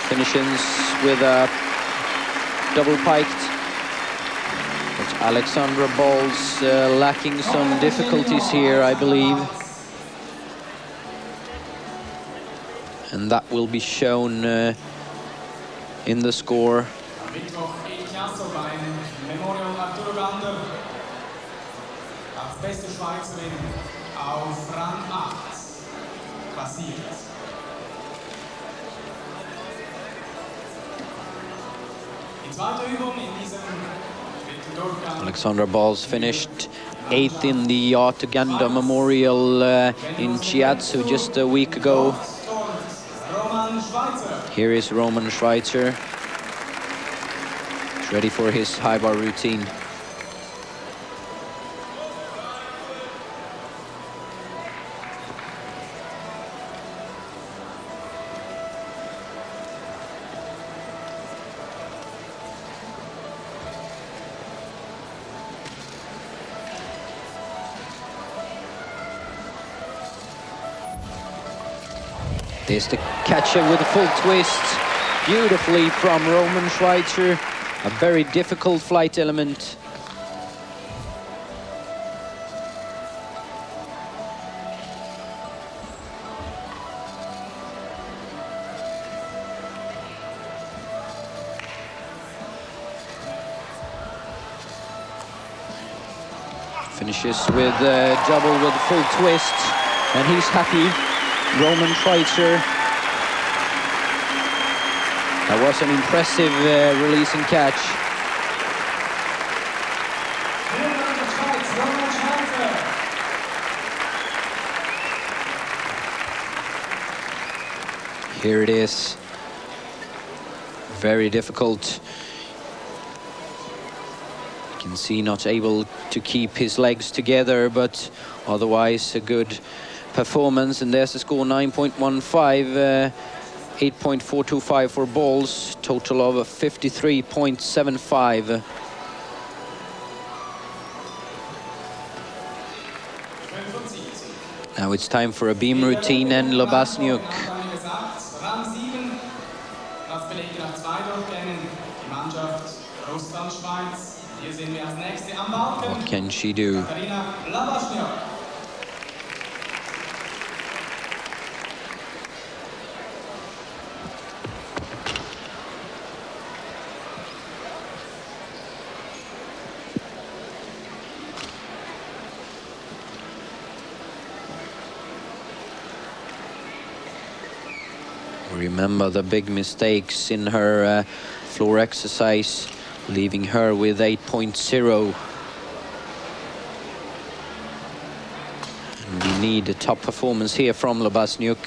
Finishes with a double piked. But Alexandra Ball's lacking some difficulties here, I believe. And that will be shown in the score. Alexandra Balls finished 8th in the Arthur Gander Memorial in Chiatsu just a week ago. Here is Roman Schweitzer. He's ready for his high bar routine. There's the catcher with a full twist. Beautifully from Roman Schweitzer. A very difficult flight element. Finishes with a double with a full twist. And he's happy. Roman Schweitzer. That was an impressive release and catch. Here it is. Very difficult. You can see not able to keep his legs together, but otherwise a good performance. And there's the score, 9.15, 8.425 for balls, total of 53.75. Now it's time for a beam routine and Lobasnyuk. What can she do? Remember the big mistakes in her floor exercise, leaving her with 8.0. And we need a top performance here from Lobasnyuk.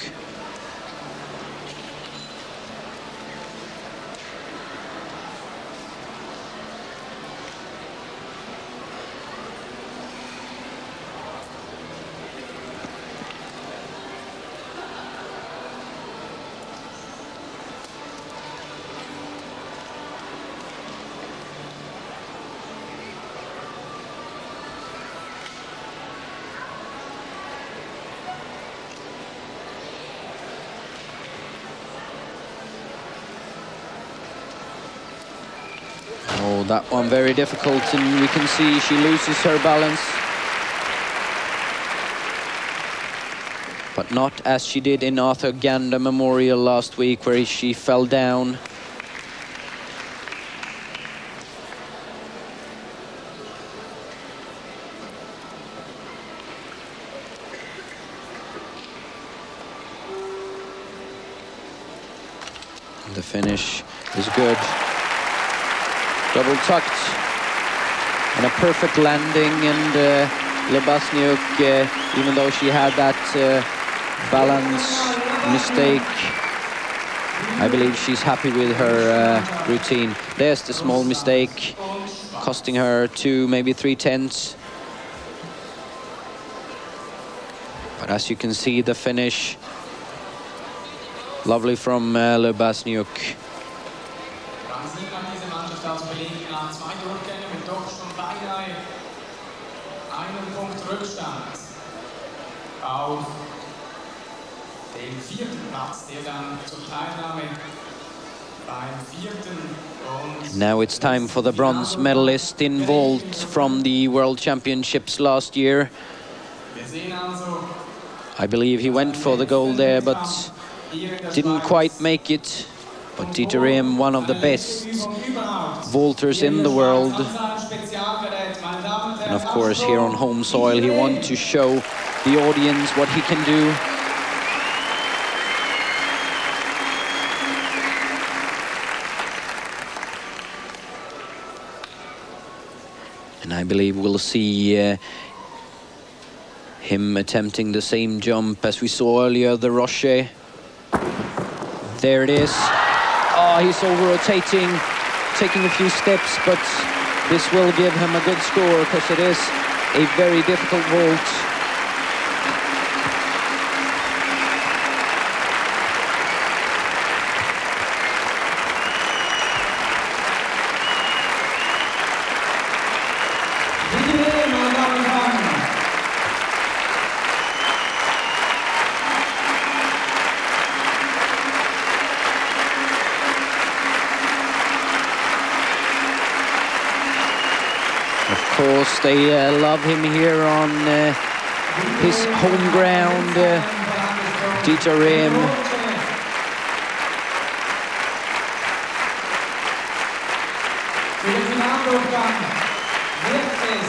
Oh, that one very difficult, and we can see she loses her balance. But not as she did in Arthur Gander Memorial last week, where she fell down. The finish is good. Double tucked and a perfect landing, and Lobasnyuk, even though she had that balance mistake, I believe she's happy with her routine. There's the small mistake. costing her 2, maybe 3 tenths. But as you can see, the finish, lovely from Lubasniuk. Dann sieht man diese Mannschaft als belegt nach 2 Durchgängen mit doch schon beinahe einen Punkt Rückstand auf den 4. Platz, der dann zur Teilnahme beim 4. und Now it's time for the bronze medalist in vault from the World Championships last year. wir sehen also, I believe he went for the gold there, but didn't quite make it. But Dieter Rehm, one of the best vaulters in the world. And of course, here on home soil, he wants to show the audience what he can do. And I believe we'll see him attempting the same jump as we saw earlier, the Rocher. There it is. Oh, he's over-rotating, taking a few steps, but this will give him a good score because it is a very difficult vault. Of course, they love him here on his home ground, Dieter Rehm.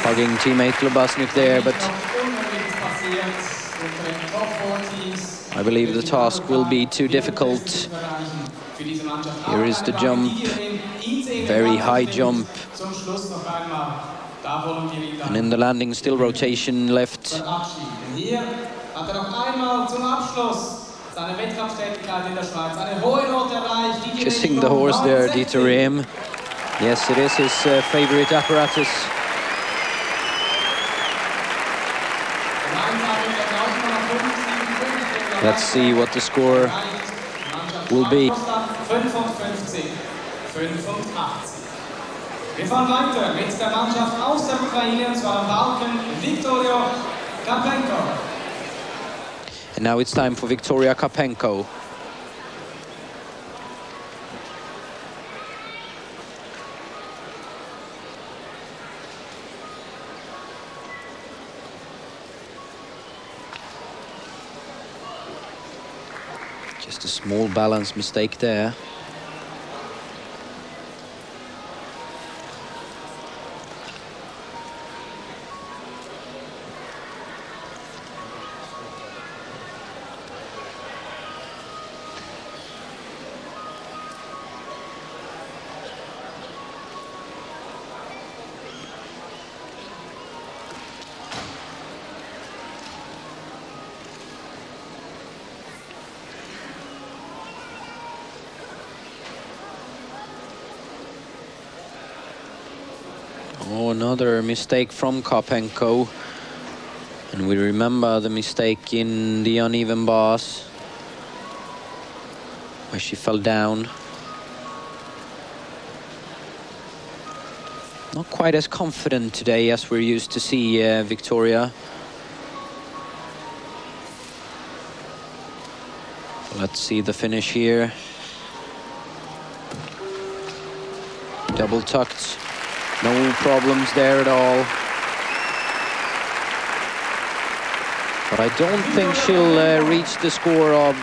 Hugging teammate Lubasniuk there, but I believe the task will be too difficult. Here is the jump, very high jump. And in the landing, still rotation left. Kissing the horse there, Dieter Rehm. Yes, it is his favorite apparatus. Let's see what the score will be. 55, 85. Wir fahren weiter mit der Mannschaft aus der Ukraine, und zwar am Balken Viktoria Karpenko. And now it's time for Viktoria Karpenko. Just a small balance mistake there. Oh, another mistake from Karpenko. And we remember the mistake in the uneven bars, where she fell down. Not quite as confident today as we're used to see Viktoria. Let's see the finish here. Double tucked. No problems there at all. But I don't think she'll reach the score of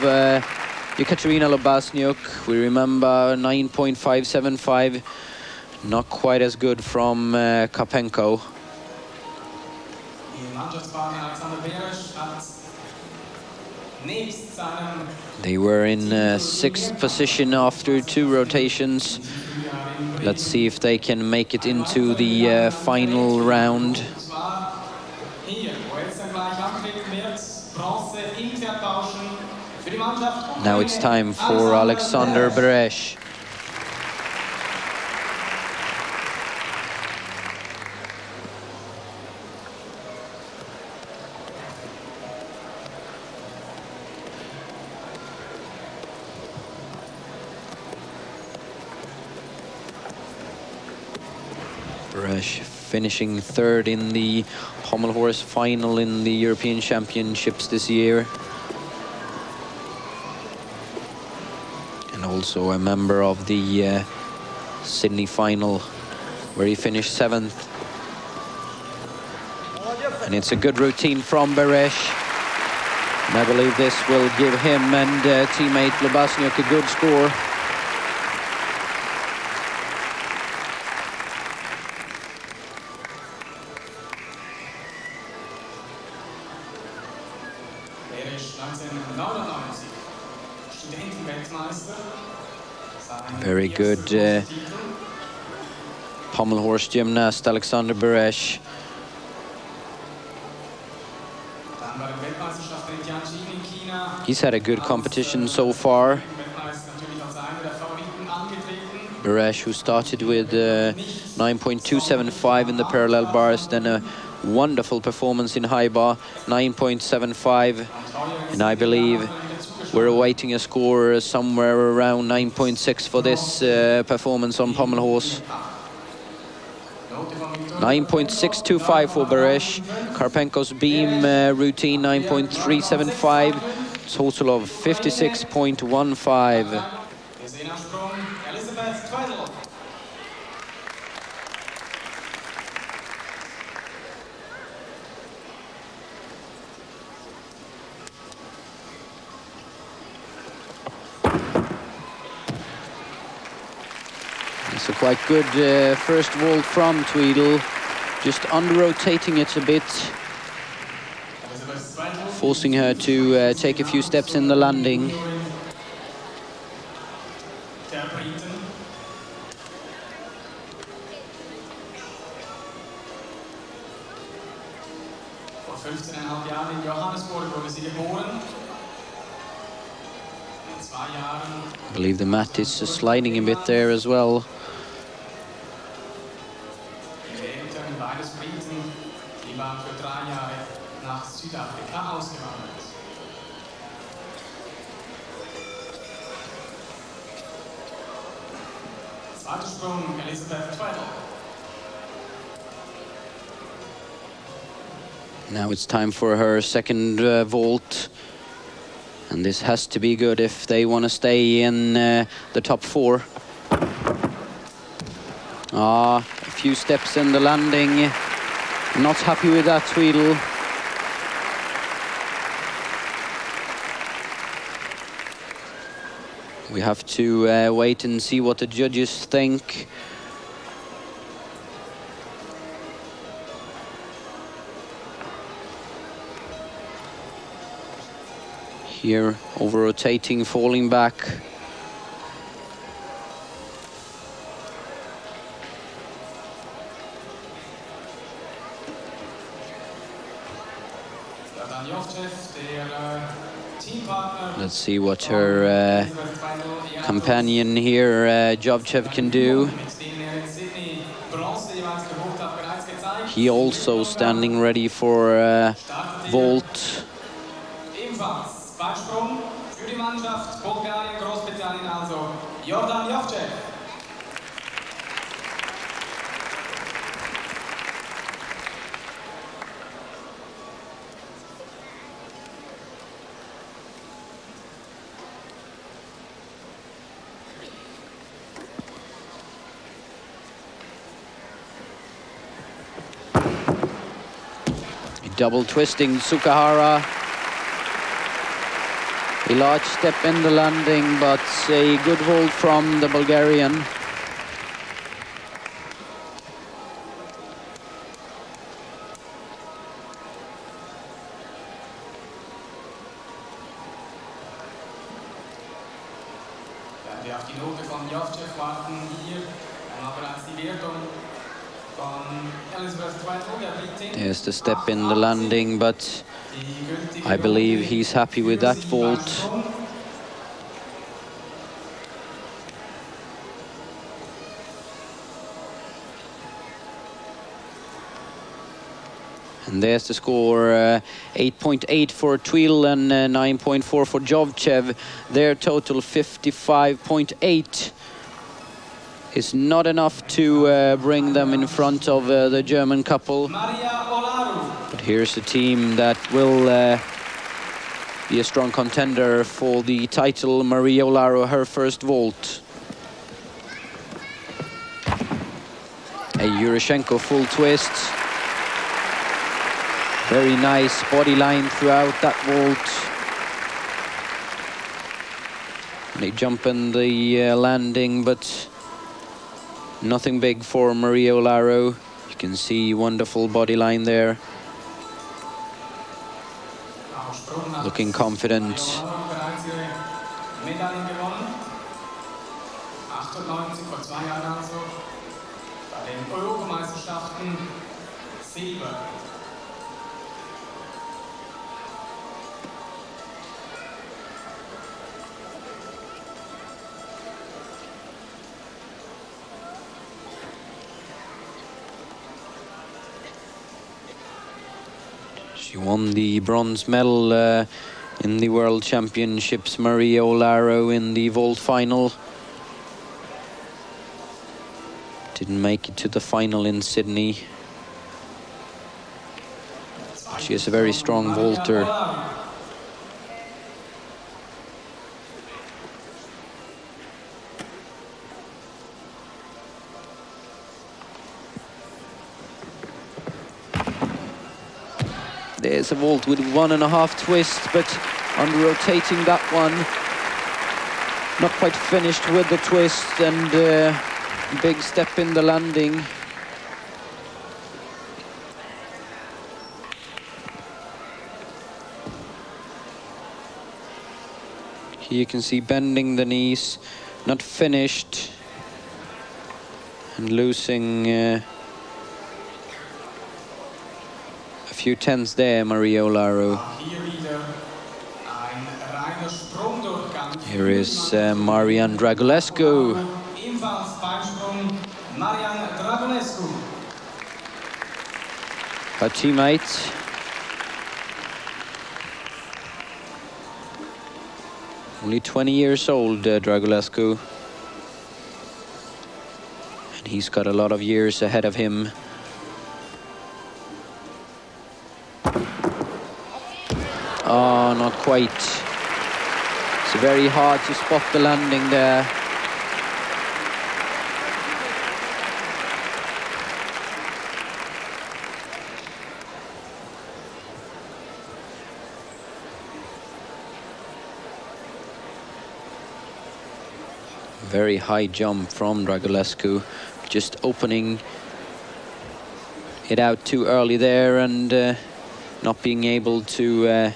Ekaterina Lubasniuk. We remember 9.575. Not quite as good from Karpenko. They were in 6th position after 2 rotations. Let's see if they can make it into the final round. Now it's time for Alexander Beresh. Beresh finishing third in the pommel horse final in the European Championships this year. And also a member of the Sydney final, where he finished 7th. And it's a good routine from Beresh. And I believe this will give him and teammate Lubasniuk a good score. Very good pommel horse gymnast Alexander Beresh. He's had a good competition so far. Beresh, who started with 9.275 in the parallel bars, then a wonderful performance in high bar, 9.75, and I believe we're awaiting a score somewhere around 9.6 for this performance on pommel horse. 9.625 for Beresh. Karpenko's beam routine 9.375. Total of 56.15. It's a quite good first vault from Tweedle, just under-rotating it a bit, forcing her to take a few steps in the landing. Vor 15,5 Jahren in Johannesburg wurde sie geboren. In 2 Jahren. I believe the mat is sliding a bit there as well. Die waren für 3 Jahre nach Südafrika ausgewandert. Zweiter Sprung, Elisabeth Tweddle. Now it's time for her second vault. And this has to be good if they want to stay in the top 4. A few steps in the landing. Not happy with that, Tweedle. We have to wait and see what the judges think. Here, over-rotating, falling back. Let's see what her companion here, Jovchev, can do. He also standing ready for vault. Weitsprung für die Mannschaft Bulgarien, Großbritannien, also Jordan Jovchev. Double twisting Sukahara. A large step in the landing, but a good vault from the Bulgarian. Wenn wir auf die Note von Jovchev warten, hier einmal bereits die Wertung von Elisabeth Tweddle, der Britin. There's the step in the landing, but I believe he's happy with that vault. And there's the score, 8.8 for Tweedle and 9.4 for Jovchev. Their total 55.8. is not enough to bring them in front of the German couple. But here's a team that will be a strong contender for the title. Maria Olaro, her first vault. A Yuroshenko full twist. Very nice body line throughout that vault. They jump in the landing, but nothing big for Maria Olaro. You can see wonderful body line there. Looking confident. 98 vor 2 Jahren also bei den Europameisterschaften Silber. She won the bronze medal in the World Championships, Maria Olaro, in the vault final. Didn't make it to the final in Sydney. She is a very strong vaulter. There's a vault with 1.5 twists, but under rotating that one, not quite finished with the twist, and big step in the landing. Here you can see bending the knees, not finished, and losing a few tenths there, Maria Olaro. Here is Marian Dragulescu. Her teammate. Only 20 years old, Dragulescu. And he's got a lot of years ahead of him. Oh, not quite. It's very hard to spot the landing there. Very high jump from Dragulescu, just opening it out too early there and not being able to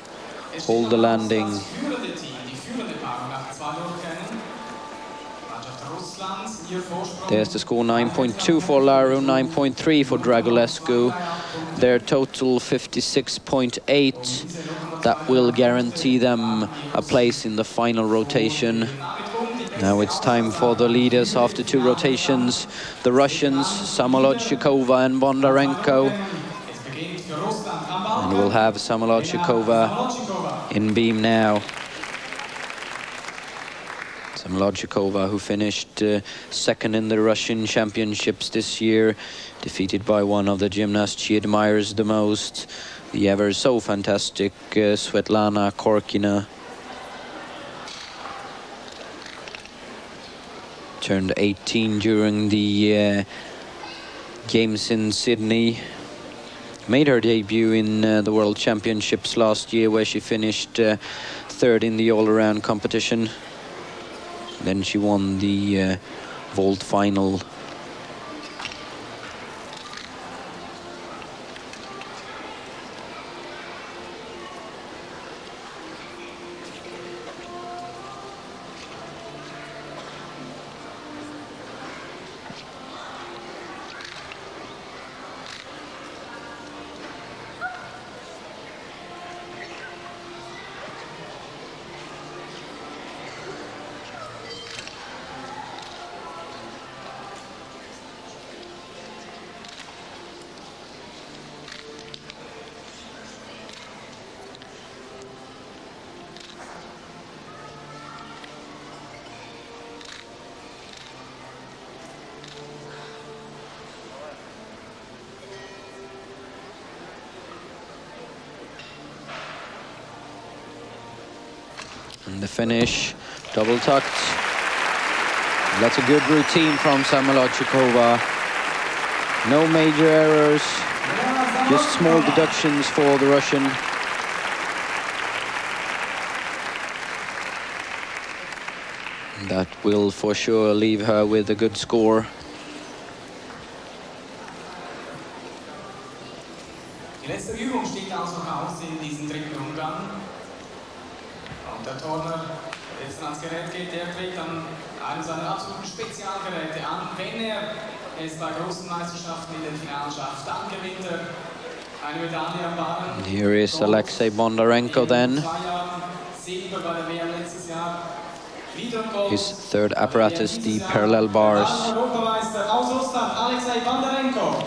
hold the landing. There's the score, 9.2 for Olaro, 9.3 for Dragulescu. Their total 56.8. That will guarantee them a place in the final rotation. Now it's time for the leaders after 2 rotations. The Russians, Samolodchikova and Bondarenko. And we'll have Samolodchikova in beam now. Samolodchikova, who finished second in the Russian championships this year, defeated by one of the gymnasts she admires the most, the ever so fantastic Svetlana Korkina. Turned 18 during the games in Sydney. Made her debut in the World Championships last year, where she finished third in the all-around competition. Then she won the vault final. And the finish, double tucked. That's a good routine from Samolodchikova. No major errors, just small deductions for the Russian. That will for sure leave her with a good score. Die letzte Übung steht also noch aus in diesem dritten Umgang. Und der Turner, der jetzt ans Gerät geht, der trägt dann eines seiner absoluten Spezialgeräte an. Wenn er es bei großen Meisterschaften in den Finalen schafft, dann gewinnt er eine Medaille am Barren. Here is Alexei Bondarenko then. Silber bei der WM letztes Jahr. His third apparatus, the parallel bars. Europameister aus Russland, Alexei Bondarenko.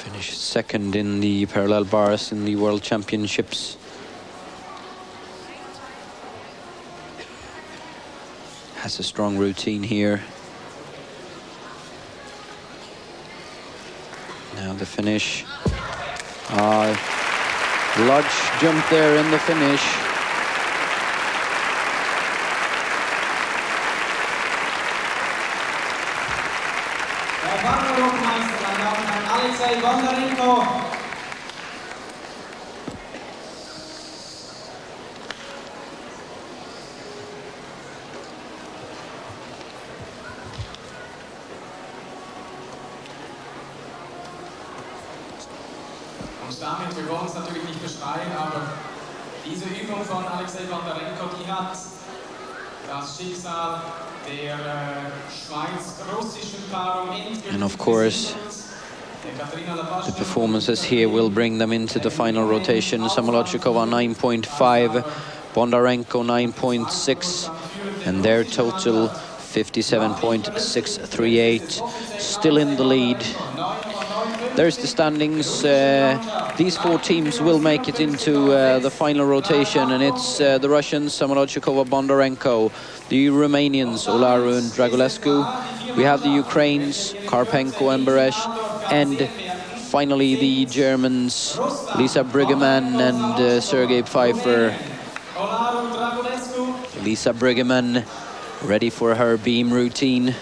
Finished second in the parallel bars in the World Championships. Has a strong routine here. Now the finish. Large jump there in the finish. Alexei Bondarenko. Und damit, wir wollen es natürlich nicht beschreien, aber diese Übung von Alexei Bondarenko, die hat das Schicksal der schweiz-russischen Paarung endgültig. And of course, the performances here will bring them into the final rotation. Samolodchikova 9.5, Bondarenko 9.6, and their total 57.638. Still in the lead. There's the standings. These four teams will make it into the final rotation, and it's the Russians, Samolodchikova, Bondarenko, the Romanians, Olaru and Dragulescu. We have the Ukraines, Karpenko and Beresh, and finally the Germans, Lisa Briggemann and Sergei Pfeiffer. Lisa Briggemann ready for her beam routine.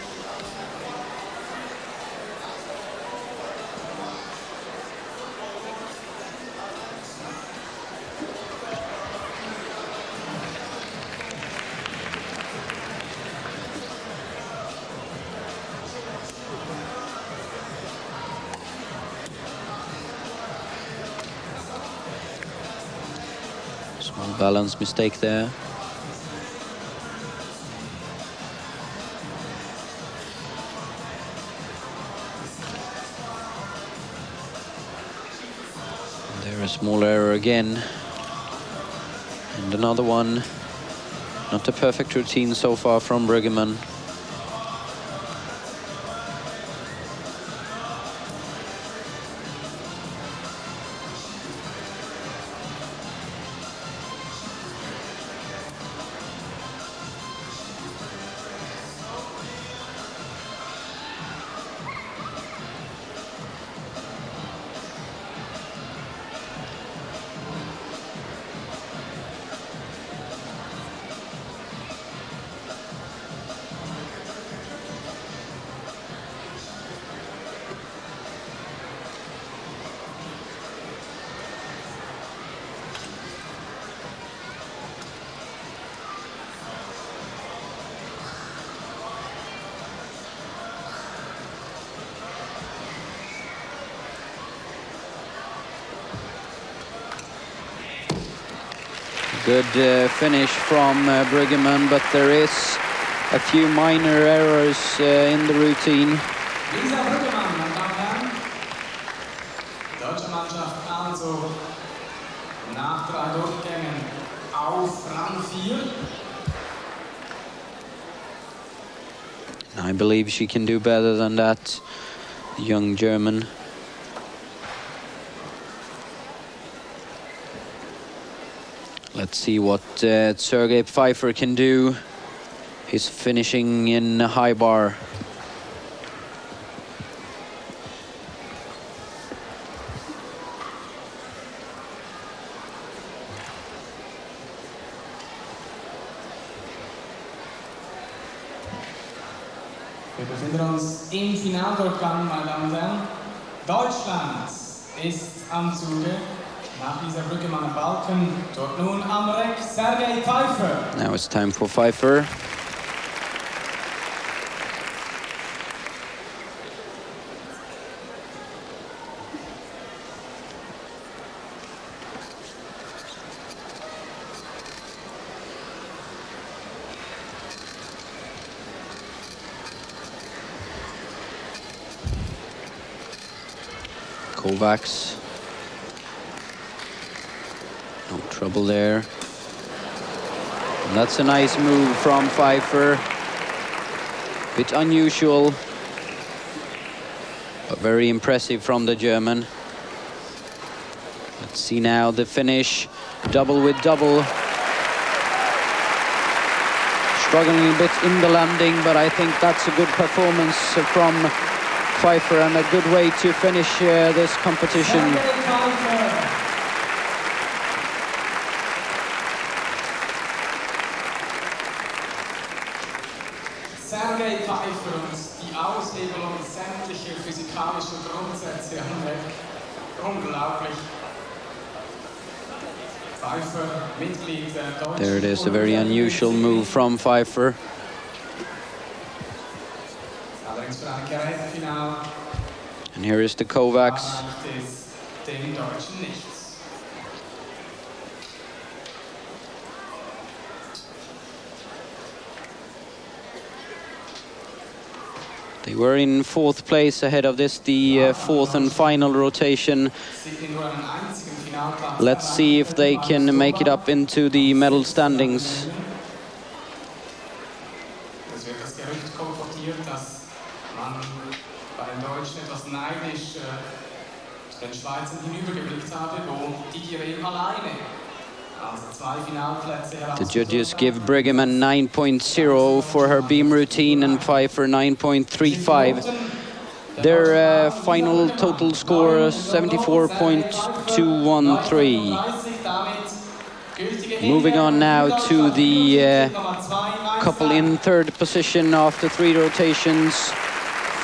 Small balance mistake there. There a small error again. And another one. Not a perfect routine so far from Briggemann. Good finish from Briggemann, but there is a few minor errors in the routine. Lisa Briggemann, meine Damen und Herren. Deutsche Mannschaft also nach 3 Durchgängen auf Rang 4. I believe she can do better than that, the young German. Let's see what Sergei Pfeiffer can do. He's finishing in a high bar. Wir befinden uns im Finaldurchgang, meine Damen und Herren. Deutschland ist am Zuge. Nach dieser Brücke am Balken. Dort nun am Reck Sergei Pfeiffer. Now it's time for Pfeiffer. Kovacs. No trouble there. And that's a nice move from Pfeiffer. Bit unusual, but very impressive from the German. Let's see now the finish. Double with double. Struggling a bit in the landing, but I think that's a good performance from Pfeiffer and a good way to finish this competition. Sergei Pfeiffer und die Aushebelung sämtlicher physikalischer Grundsätze am Reck. Unglaublich. Pfeiffer, Mitglied der deutschen. There it is, a very unusual move from Pfeiffer. Allerdings für ein Gerätefinal. And here is the Kovacs. Reicht es den Deutschen nichts. They were in fourth place ahead of this, the fourth and final rotation. Let's see if they can make it up into the medal standings. Es wird das Gerücht kolportiert, dass man bei den Deutschen etwas neidisch zu den Schweizern hinübergeblickt habe, wo Didi Rehm alleine also 2 Finalplätze The judges give Brigham a 9.0 for her beam routine and Pfeiffer 9.35. Their final total score 74.213. Moving on now to the couple in third position after 3 rotations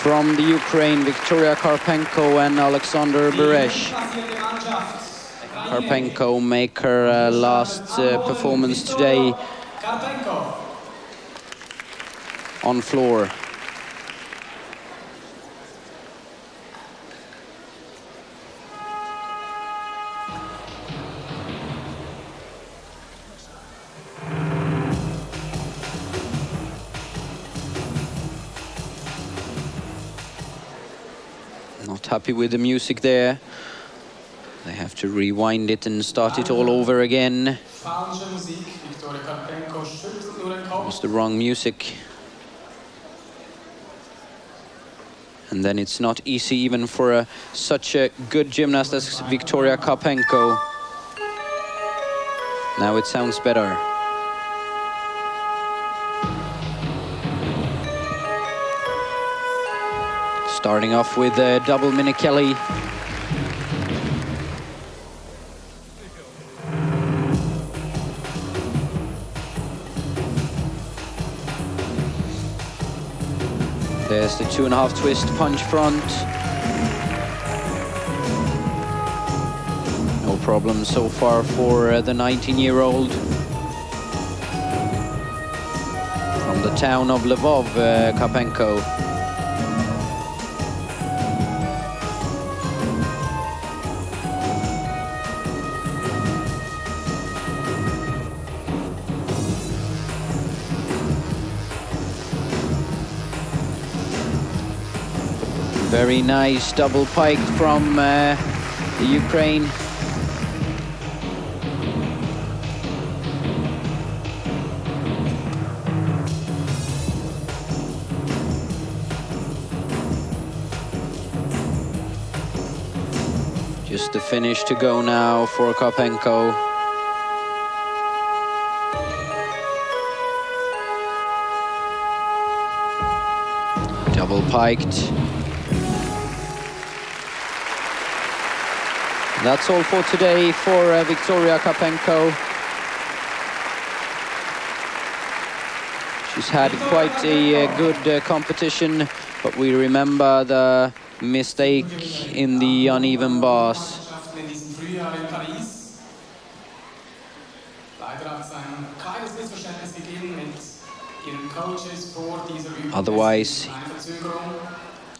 from the Ukraine, Victoria Karpenko and Alexander Beresh. Karpenko make her last performance today on floor. Not happy with the music there. They have to rewind it and start it all over again. It was the wrong music. And then it's not easy even for such a good gymnast as Victoria Karpenko. Now it sounds better. Starting off with double Minikeli. There's the 2.5 twist punch front. No problem so far for the 19-year-old. From the town of Lvov, Karpenko. Very nice double pike from the Ukraine. Just the finish to go now for Karpenko. piked. That's all for today for Victoria Karpenko. She's had quite a good competition, but we remember the mistake in the uneven bars. Otherwise,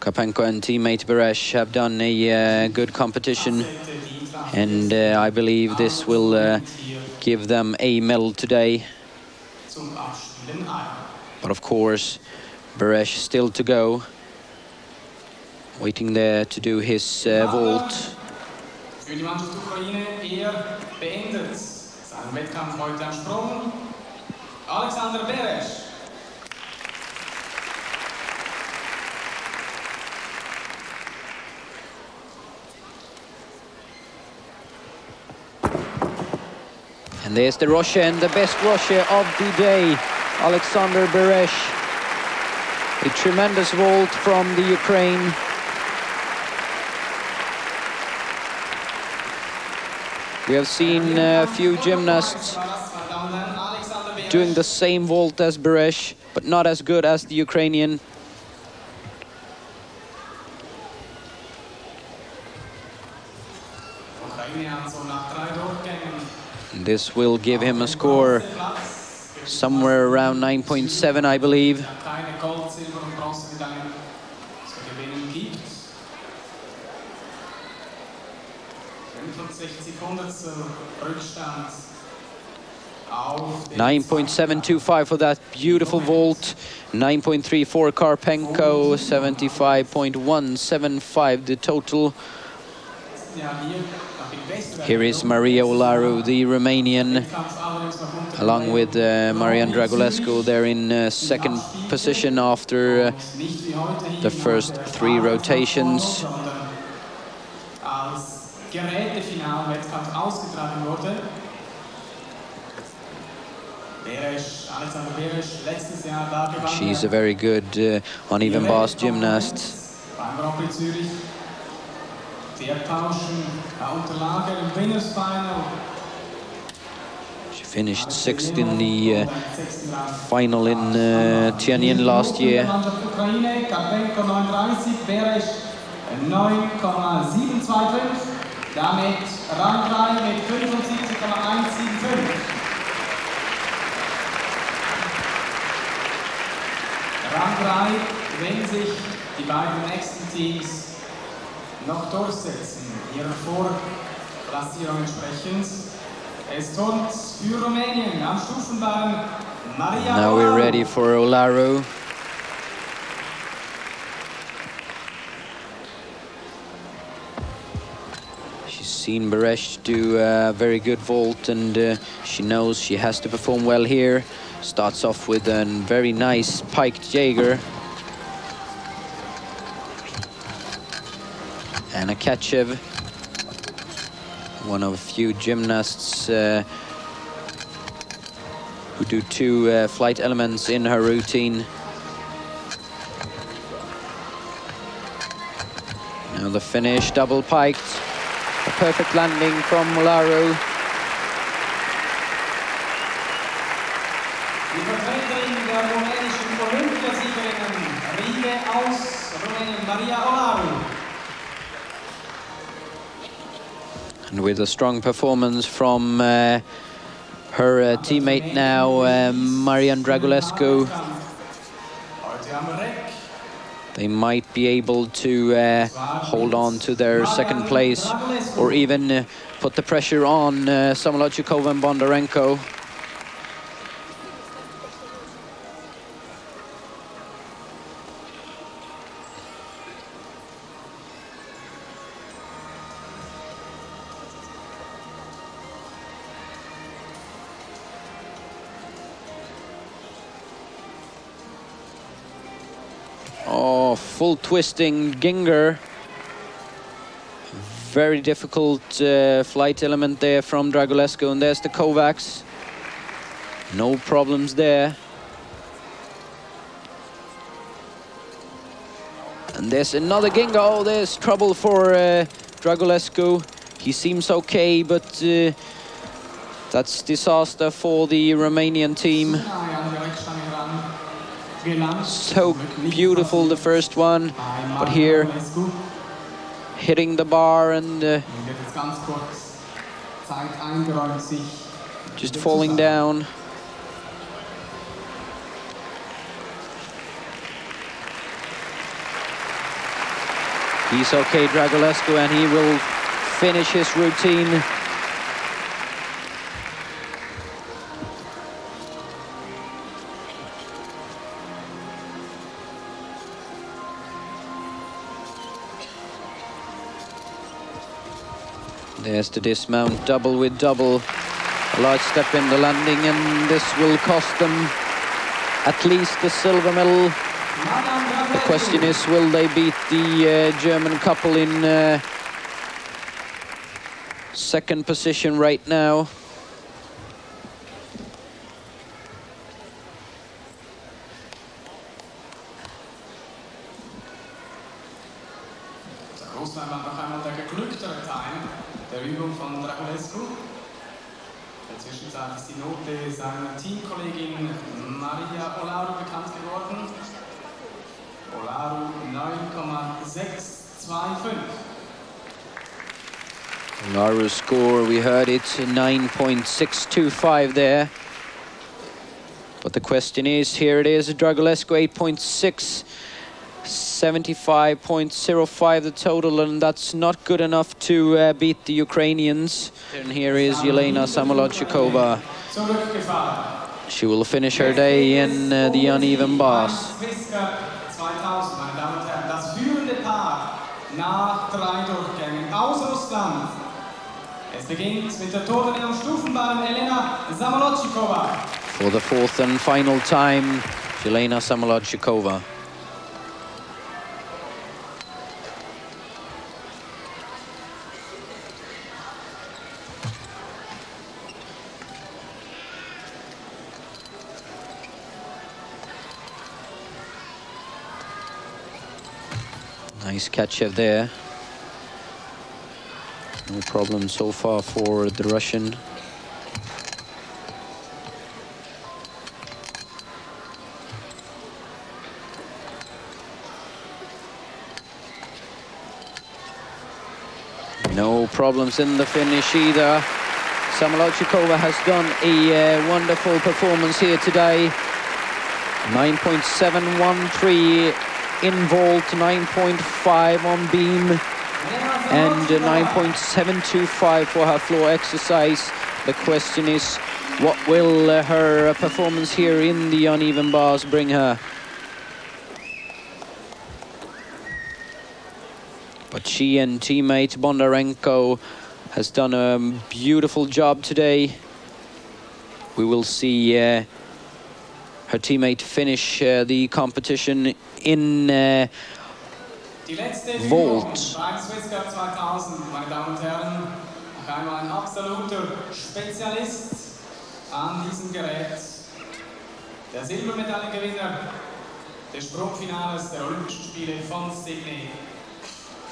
Karpenko and teammate Beresh have done a good competition, and I believe this will give them a medal today. But of course, Beresh still to go, waiting there to do his vault. Für die Mannschaft Ukraine beendet seinen Wettkampf heute am Sprung. Alexander Beresh. And there's the Russia, and the best Russia of the day, Alexander Beresh. A tremendous vault from the Ukraine. We have seen a few gymnasts doing the same vault as Beresh, but not as good as the Ukrainian. This will give him a score somewhere around 9.7, I believe. Rückstand. 9.725 for that beautiful vault. 9.3 for Karpenko. 75.175 the total. Here is Maria Olaru, the Romanian, along with Marian Dragulescu. They're in second position after the first 3 rotations. Gerätefinal-Wettkampf ausgetragen wurde. Alexander Beresh, letztes Jahr da gewann. She's a very good uneven bars gymnast. Beim Grand Prix Zurich. Wir tauschen Unterlage im Winners Final. She finished 6th in the final in Tianjin last year. Ukraine, Karpenko 39, Beresh 9,725. Damit Rang 3 mit 75,175. Rang 3, wenn sich die beiden nächsten Teams noch durchsetzen, ihrer Vorplatzierung entsprechend. Es turnt für Rumänien am Stufenbein Maria Now we're ready for Olaru. Seen Beresh do a very good vault, and she knows she has to perform well here. Starts off with a very nice piked Jaeger. Anna Kachev, one of a few gymnasts who do 2 flight elements in her routine. Now the finish, double piked. A perfect landing from Olaru. Die Vertreterin der rumänischen Olympiasiegerinnen, Riege aus Rumänien, Maria Olaru. And with a strong performance from her teammate now, Marian Dragulescu, they might be able to hold on to their second place, or even put the pressure on Samolotchikova and Bondarenko. Oh, full twisting Ginger. Very difficult flight element there from Dragulescu, and there's the Kovacs. No problems there. And there's another Ginga. Oh, there's trouble for Dragulescu. He seems okay, but that's disaster for the Romanian team. So beautiful, the first one, but here hitting the bar and just falling down. He's okay, Dragulescu, and he will finish his routine. There's the dismount, double with double. A large step in the landing, and this will cost them at least the silver medal. The question is, will they beat the German couple in second position right now? Großleinwand noch einmal der geglücktere Teil der Übung von Dragulescu. In der Zwischenzeit ist die Note seiner Teamkollegin Maria Olaru bekannt geworden. Olaru 9,625. Olaru's score, we heard it, 9.625 there. But the question is, here it is, Dragulescu 8.6. 75.05 the total, and that's not good enough to beat the Ukrainians. And here is Yelena Samolodchikova. She will finish her day in the uneven bars. For the fourth and final time, Yelena Samolodchikova. Nice catch up there. No problem so far for the Russian. No problems in the finish either. Samolodchikova has done a wonderful performance here today. 9.713 in vault, 9.5 on beam, and 9.725 for her floor exercise. The question is, what will her performance here in the uneven bars bring her? But she and teammate Bondarenko has done a beautiful job today. We will see her teammate finish the competition in vault. Beim Swiss Cup 2000, meine Damen und Herren, noch einmal ein absoluter Spezialist an diesem Gerät. Der Silbermedaillengewinner des Sprungfinales der Olympischen Spiele von Sydney.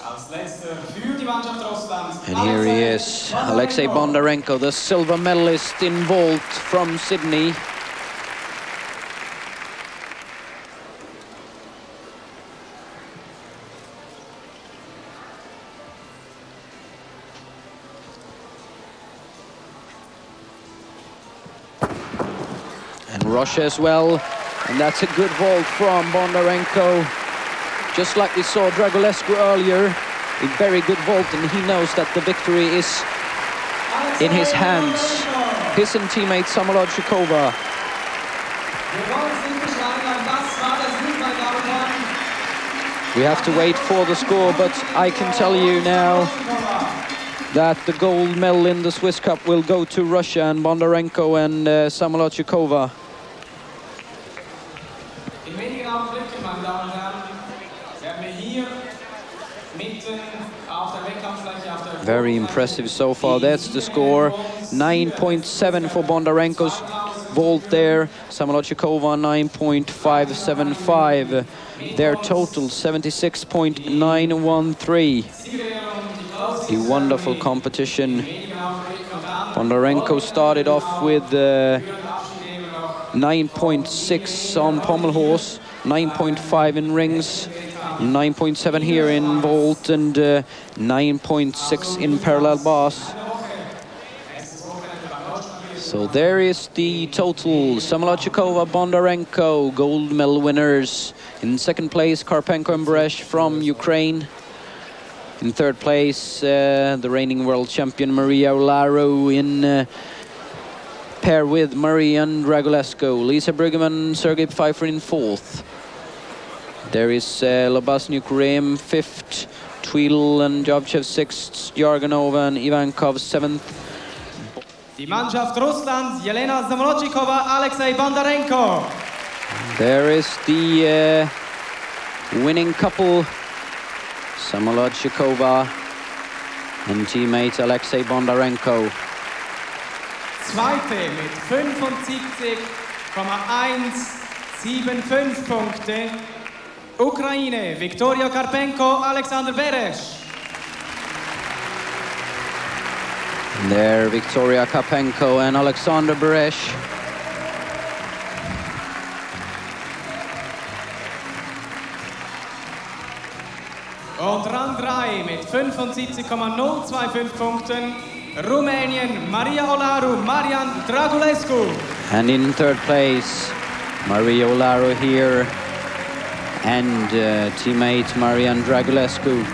Als letzter für die Mannschaft Russlands. And here he is, Alexei Bondarenko, the silver medalist in vault from Sydney. Russia as well, and that's a good vault from Bondarenko. Just like we saw Dragulescu earlier, a very good vault, and he knows that the victory is in his hands. His and teammate Samolodchikova. We have to wait for the score, but I can tell you now that the gold medal in the Swiss Cup will go to Russia and Bondarenko and Samolodchikova. Very impressive so far. That's the score. 9.7 for Bondarenko's vault there. Samolotchikova 9.575. Their total 76.913. The wonderful competition. Bondarenko started off with 9.6 on pommel horse, 9.5 in rings, 9.7 here in vault, and 9.6 in parallel bars. So there is the total. Samolotchikova, Bondarenko, gold medal winners. In second place, Karpenko and Beresh from Ukraine. In third place, the reigning world champion Maria Olaru in pair with Marian Dragulescu. Lisa Briggeman, Sergei Pfeiffer in fourth. There is Lobasnyuk Rem fifth, Tweedle and Jobchev sixth, Jarganova and Ivankov seventh. Die Mannschaft Russland, Jelena Samolotchikova, Alexei Bondarenko. There is the winning couple, Samolotchikova and teammate Alexei Bondarenko. Zweite mit 75,175 Punkte. Ukraine, Viktoria Karpenko, Alexander Beresh. There, Viktoria Karpenko and Alexander Beresh. Und Rang 3 mit 75,025 Punkten. Rumänien, Maria Olaru, Marian Dragulescu. And in third place, Maria Olaru here and teammate Marian Dragulescu.